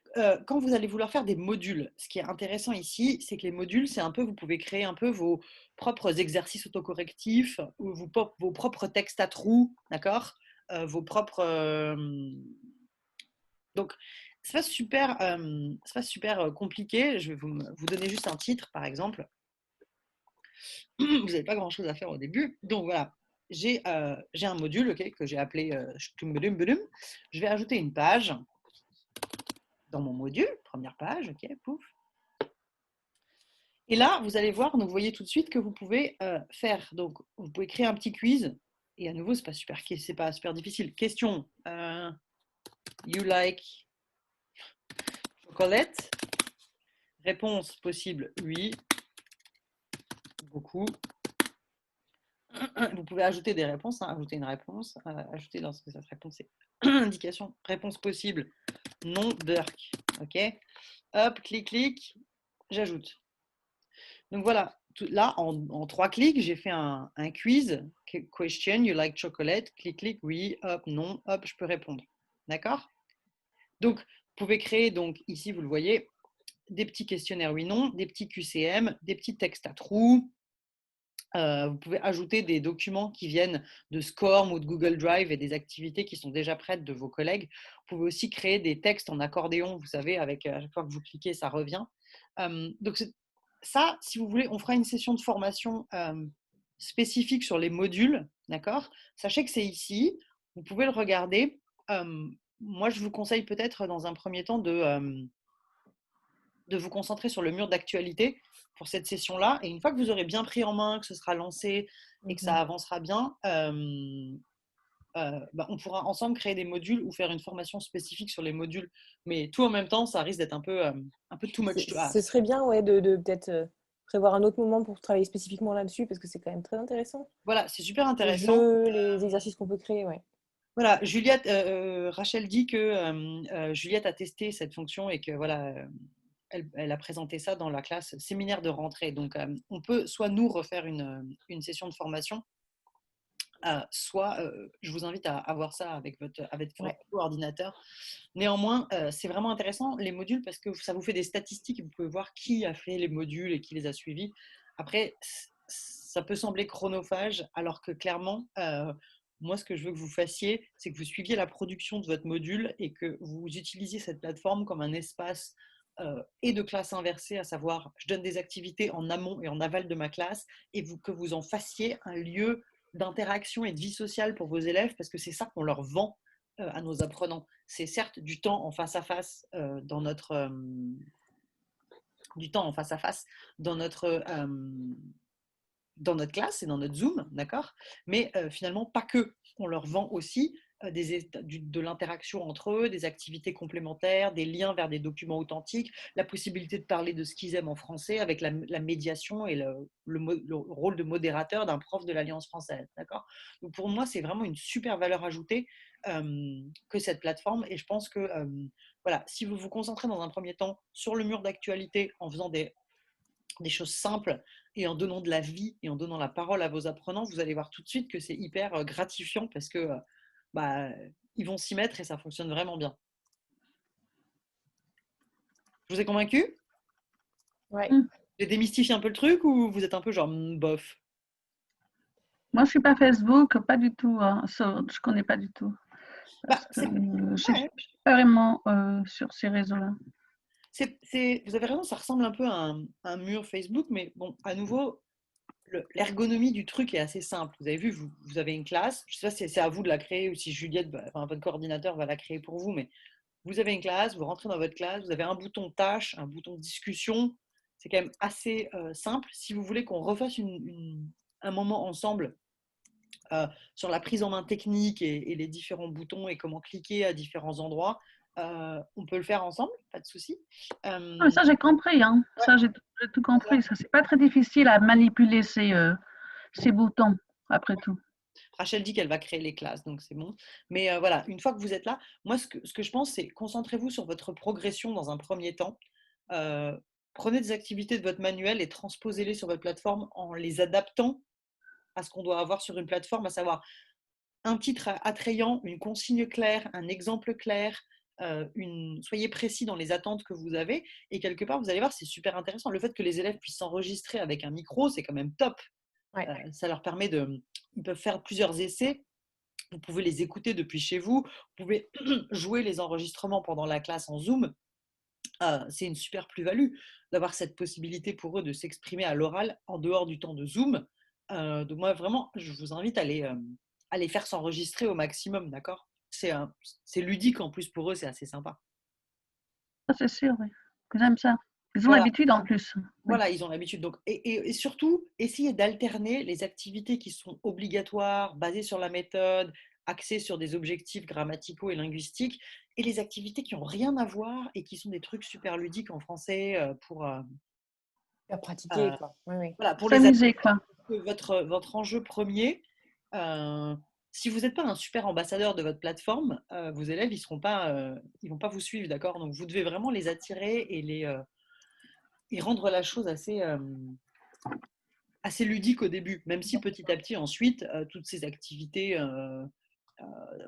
quand vous allez vouloir faire des modules, ce qui est intéressant ici, c'est que les modules, c'est un peu, vous pouvez créer un peu vos propres exercices autocorrectifs, ou vos propres textes à trous, d'accord, vos propres… Donc, c'est pas super compliqué. Je vais vous donner juste un titre, par exemple. Vous n'avez pas grand-chose à faire au début. Donc, voilà. J'ai un module que j'ai appelé Shtumbedum. Je vais ajouter une page dans mon module, première page, ok, pouf. Et là, vous allez voir, donc vous voyez tout de suite que vous pouvez faire, donc vous pouvez créer un petit quiz, et à nouveau, c'est pas super difficile. Question, you like chocolate? Réponse possible, oui, beaucoup. Vous pouvez ajouter des réponses, ajouter une réponse, ajouter dans ce que cette réponse est indication, réponse possible, non, Burke, ok. Hop, clic, j'ajoute. Donc voilà, là, en 3 clics, j'ai fait un quiz. Question, you like chocolate? Clic, clic, oui, hop, non, hop, je peux répondre. D'accord? Donc, vous pouvez créer, donc ici, vous le voyez, des petits questionnaires oui-non, des petits QCM, des petits textes à trous. Vous pouvez ajouter des documents qui viennent de SCORM ou de Google Drive et des activités qui sont déjà prêtes de vos collègues. Vous pouvez aussi créer des textes en accordéon, vous savez, avec à chaque fois que vous cliquez, ça revient. Donc ça, si vous voulez, on fera une session de formation spécifique sur les modules, d'accord? Sachez que c'est ici, vous pouvez le regarder. Moi, je vous conseille peut-être dans un premier temps de vous concentrer sur le mur d'actualité pour cette session-là. Et une fois que vous aurez bien pris en main, que ce sera lancé et que ça avancera bien, on pourra ensemble créer des modules ou faire une formation spécifique sur les modules. Mais tout en même temps, ça risque d'être un peu too much to ask. Ce serait bien de peut-être prévoir un autre moment pour travailler spécifiquement là-dessus, parce que c'est quand même très intéressant. Voilà, c'est super intéressant. Les jeux, les exercices qu'on peut créer, ouais. Voilà, Juliette, Rachel dit que Juliette a testé cette fonction et que voilà, elle a présenté ça dans la classe séminaire de rentrée. Donc, on peut soit nous refaire une session de formation, soit je vous invite à voir ça avec votre ordinateur. Néanmoins, c'est vraiment intéressant les modules parce que ça vous fait des statistiques et vous pouvez voir qui a fait les modules et qui les a suivis. Après, ça peut sembler chronophage alors que clairement, moi, ce que je veux que vous fassiez, c'est que vous suiviez la production de votre module et que vous utilisiez cette plateforme comme un espace et de classe inversée, à savoir, je donne des activités en amont et en aval de ma classe et que vous en fassiez un lieu d'interaction et de vie sociale pour vos élèves parce que c'est ça qu'on leur vend à nos apprenants. C'est certes du temps en face à face dans notre classe et dans notre Zoom, d'accord? Mais finalement, pas que. On leur vend aussi de l'interaction entre eux, des activités complémentaires, des liens vers des documents authentiques, la possibilité de parler de ce qu'ils aiment en français avec la médiation et le rôle de modérateur d'un prof de l'Alliance française, d'accord? Donc pour moi, c'est vraiment une super valeur ajoutée que cette plateforme et je pense que voilà, si vous vous concentrez dans un premier temps sur le mur d'actualité en faisant des choses simples et en donnant de la vie et en donnant la parole à vos apprenants, vous allez voir tout de suite que c'est hyper gratifiant parce que ils vont s'y mettre et ça fonctionne vraiment bien. Je vous ai convaincu? Ouais. J'ai démystifié un peu le truc ou vous êtes un peu genre bof? Moi, je suis pas Facebook, pas du tout. Hein. Je connais pas du tout. Parce que je suis pas vraiment sur ces réseaux-là. Vous avez raison, ça ressemble un peu à un mur Facebook, mais bon, à nouveau, l'ergonomie du truc est assez simple. Vous avez vu, vous avez une classe, je ne sais pas si c'est à vous de la créer ou si Juliette, votre coordinateur va la créer pour vous, mais vous avez une classe, vous rentrez dans votre classe, vous avez un bouton tâche, un bouton discussion. C'est quand même assez simple. Si vous voulez qu'on refasse un moment ensemble sur la prise en main technique et les différents boutons et comment cliquer à différents endroits, on peut le faire ensemble, pas de souci. Ça, j'ai compris. Hein. Ouais. Ça, j'ai tout compris. Ça, c'est pas très difficile à manipuler ces boutons, après tout. Rachel dit qu'elle va créer les classes, donc c'est bon. Mais voilà, une fois que vous êtes là, moi, ce que je pense, c'est concentrez-vous sur votre progression dans un premier temps. Prenez des activités de votre manuel et transposez-les sur votre plateforme en les adaptant à ce qu'on doit avoir sur une plateforme, à savoir un titre attrayant, une consigne claire, un exemple clair, soyez précis dans les attentes que vous avez. Et quelque part, vous allez voir, c'est super intéressant. Le fait que les élèves puissent s'enregistrer avec un micro, c'est quand même top. Ouais. Ça leur permet ils peuvent faire plusieurs essais. Vous pouvez les écouter depuis chez vous. Vous pouvez jouer les enregistrements pendant la classe en Zoom. C'est une super plus-value d'avoir cette possibilité pour eux de s'exprimer à l'oral en dehors du temps de Zoom. Donc moi, vraiment, je vous invite à les faire s'enregistrer au maximum, d'accord? C'est ludique en plus pour eux, c'est assez sympa. C'est sûr, oui. J'aime ça. Ils ont l'habitude en plus. Voilà, ils ont l'habitude. Donc, et surtout, essayez d'alterner les activités qui sont obligatoires, basées sur la méthode, axées sur des objectifs grammaticaux et linguistiques, et les activités qui n'ont rien à voir et qui sont des trucs super ludiques en français pour pratiquer. Quoi. Oui. Voilà, pour s'amuser, quoi. Votre enjeu premier, si vous n'êtes pas un super ambassadeur de votre plateforme, vos élèves, ils vont pas vous suivre, d'accord? Donc, vous devez vraiment les attirer et rendre la chose assez assez ludique au début, même si petit à petit, ensuite, toutes ces activités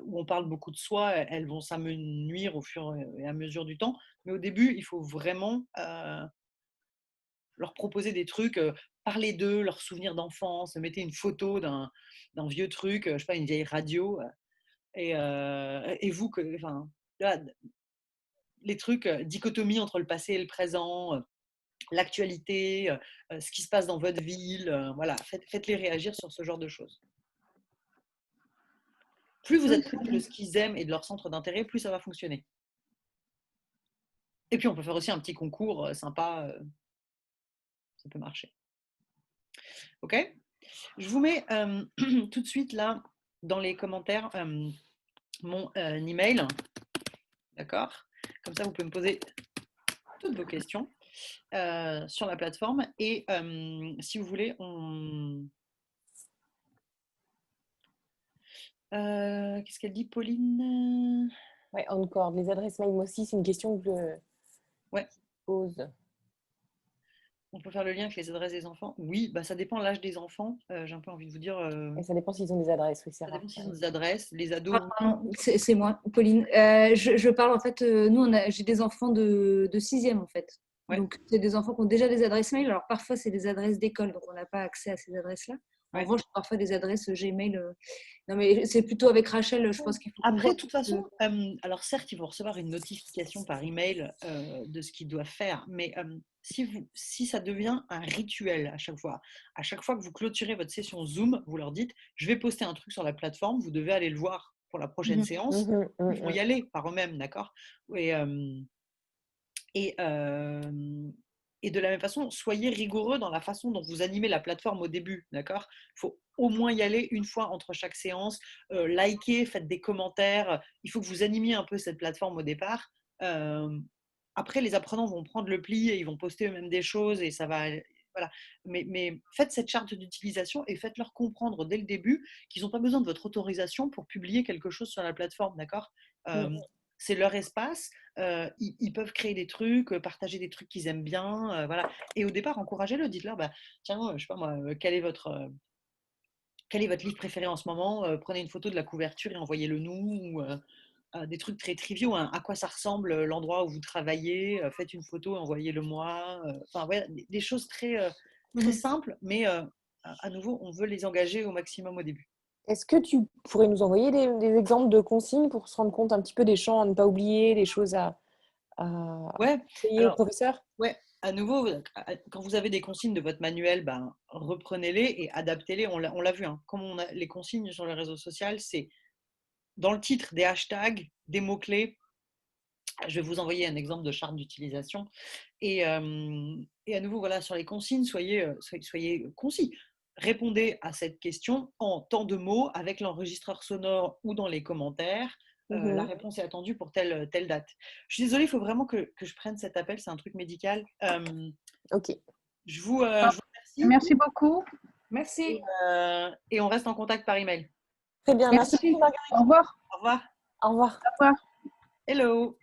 où on parle beaucoup de soi, elles vont s'amenuire au fur et à mesure du temps. Mais au début, il faut vraiment leur proposer des trucs, parler d'eux, leurs souvenirs d'enfance, mettez une photo d'un vieux truc, je sais pas, une vieille radio, et vous, enfin, les trucs, dichotomie entre le passé et le présent, l'actualité, ce qui se passe dans votre ville, voilà, faites-les réagir sur ce genre de choses. Plus vous êtes proche de ce qu'ils aiment et de leur centre d'intérêt, plus ça va fonctionner. Et puis on peut faire aussi un petit concours sympa, ça peut marcher. Ok ? Je vous mets tout de suite là dans les commentaires mon email. D'accord ? Comme ça, vous pouvez me poser toutes vos questions sur la plateforme. Et si vous voulez, qu'est-ce qu'elle dit, Pauline ? Ouais, encore. Les adresses mail, moi aussi, c'est une question que je pose. On peut faire le lien avec les adresses des enfants ? Oui, bah, ça dépend de l'âge des enfants. J'ai un peu envie de vous dire. Et ça dépend s'ils ont des adresses, oui, c'est Ça rare. dépend s'ils ont des adresses. Les ados. C'est moi, Pauline. Je parle en fait, j'ai des enfants de 6e en fait. Ouais. Donc, c'est des enfants qui ont déjà des adresses mail. Alors, parfois, c'est des adresses d'école, donc on n'a pas accès à ces adresses-là. En revanche, parfois des adresses Gmail. Non, mais c'est plutôt avec Rachel, je pense qu'il faut. Après, de toute façon, alors certes, ils vont recevoir une notification par email de ce qu'ils doivent faire, mais si ça devient un rituel à chaque fois que vous clôturez votre session Zoom, vous leur dites, je vais poster un truc sur la plateforme, vous devez aller le voir pour la prochaine séance, ils vont y aller par eux-mêmes, d'accord ? Et de la même façon, soyez rigoureux dans la façon dont vous animez la plateforme au début, d'accord ? Il faut au moins y aller une fois entre chaque séance, likez, faites des commentaires. Il faut que vous animiez un peu cette plateforme au départ. Après, les apprenants vont prendre le pli et ils vont poster eux-mêmes des choses et ça va. Voilà. Mais faites cette charte d'utilisation et faites-leur comprendre dès le début qu'ils n'ont pas besoin de votre autorisation pour publier quelque chose sur la plateforme, d'accord ? C'est leur espace, ils peuvent créer des trucs, partager des trucs qu'ils aiment bien, voilà. Et au départ, encouragez-le, dites-leur, bah, tiens, je sais pas moi, quel est votre livre préféré en ce moment ? Prenez une photo de la couverture et envoyez-le nous, ou des trucs très triviaux, hein. À quoi ça ressemble l'endroit où vous travaillez ? Faites une photo, envoyez-le moi. Enfin, ouais, des choses très, très simples, mais à nouveau, on veut les engager au maximum au début. Est-ce que tu pourrais nous envoyer des exemples de consignes pour se rendre compte un petit peu des champs à ne pas oublier, des choses à payer au professeur ? Ouais, à nouveau, quand vous avez des consignes de votre manuel, ben, reprenez-les et adaptez-les. On l'a vu, hein. Comme on a les consignes sur les réseaux sociaux, c'est dans le titre des hashtags, des mots-clés. Je vais vous envoyer un exemple de charte d'utilisation. Et à nouveau, voilà, sur les consignes, soyez concis. Répondez à cette question en tant de mots avec l'enregistreur sonore ou dans les commentaires. La réponse est attendue pour telle date. Je suis désolée, il faut vraiment que je prenne cet appel, c'est un truc médical. Ok. Je vous remercie. Merci beaucoup. Merci. Et on reste en contact par email. Très bien, merci beaucoup, Marguerite. Au revoir. Au revoir. Au revoir. Au revoir. Hello.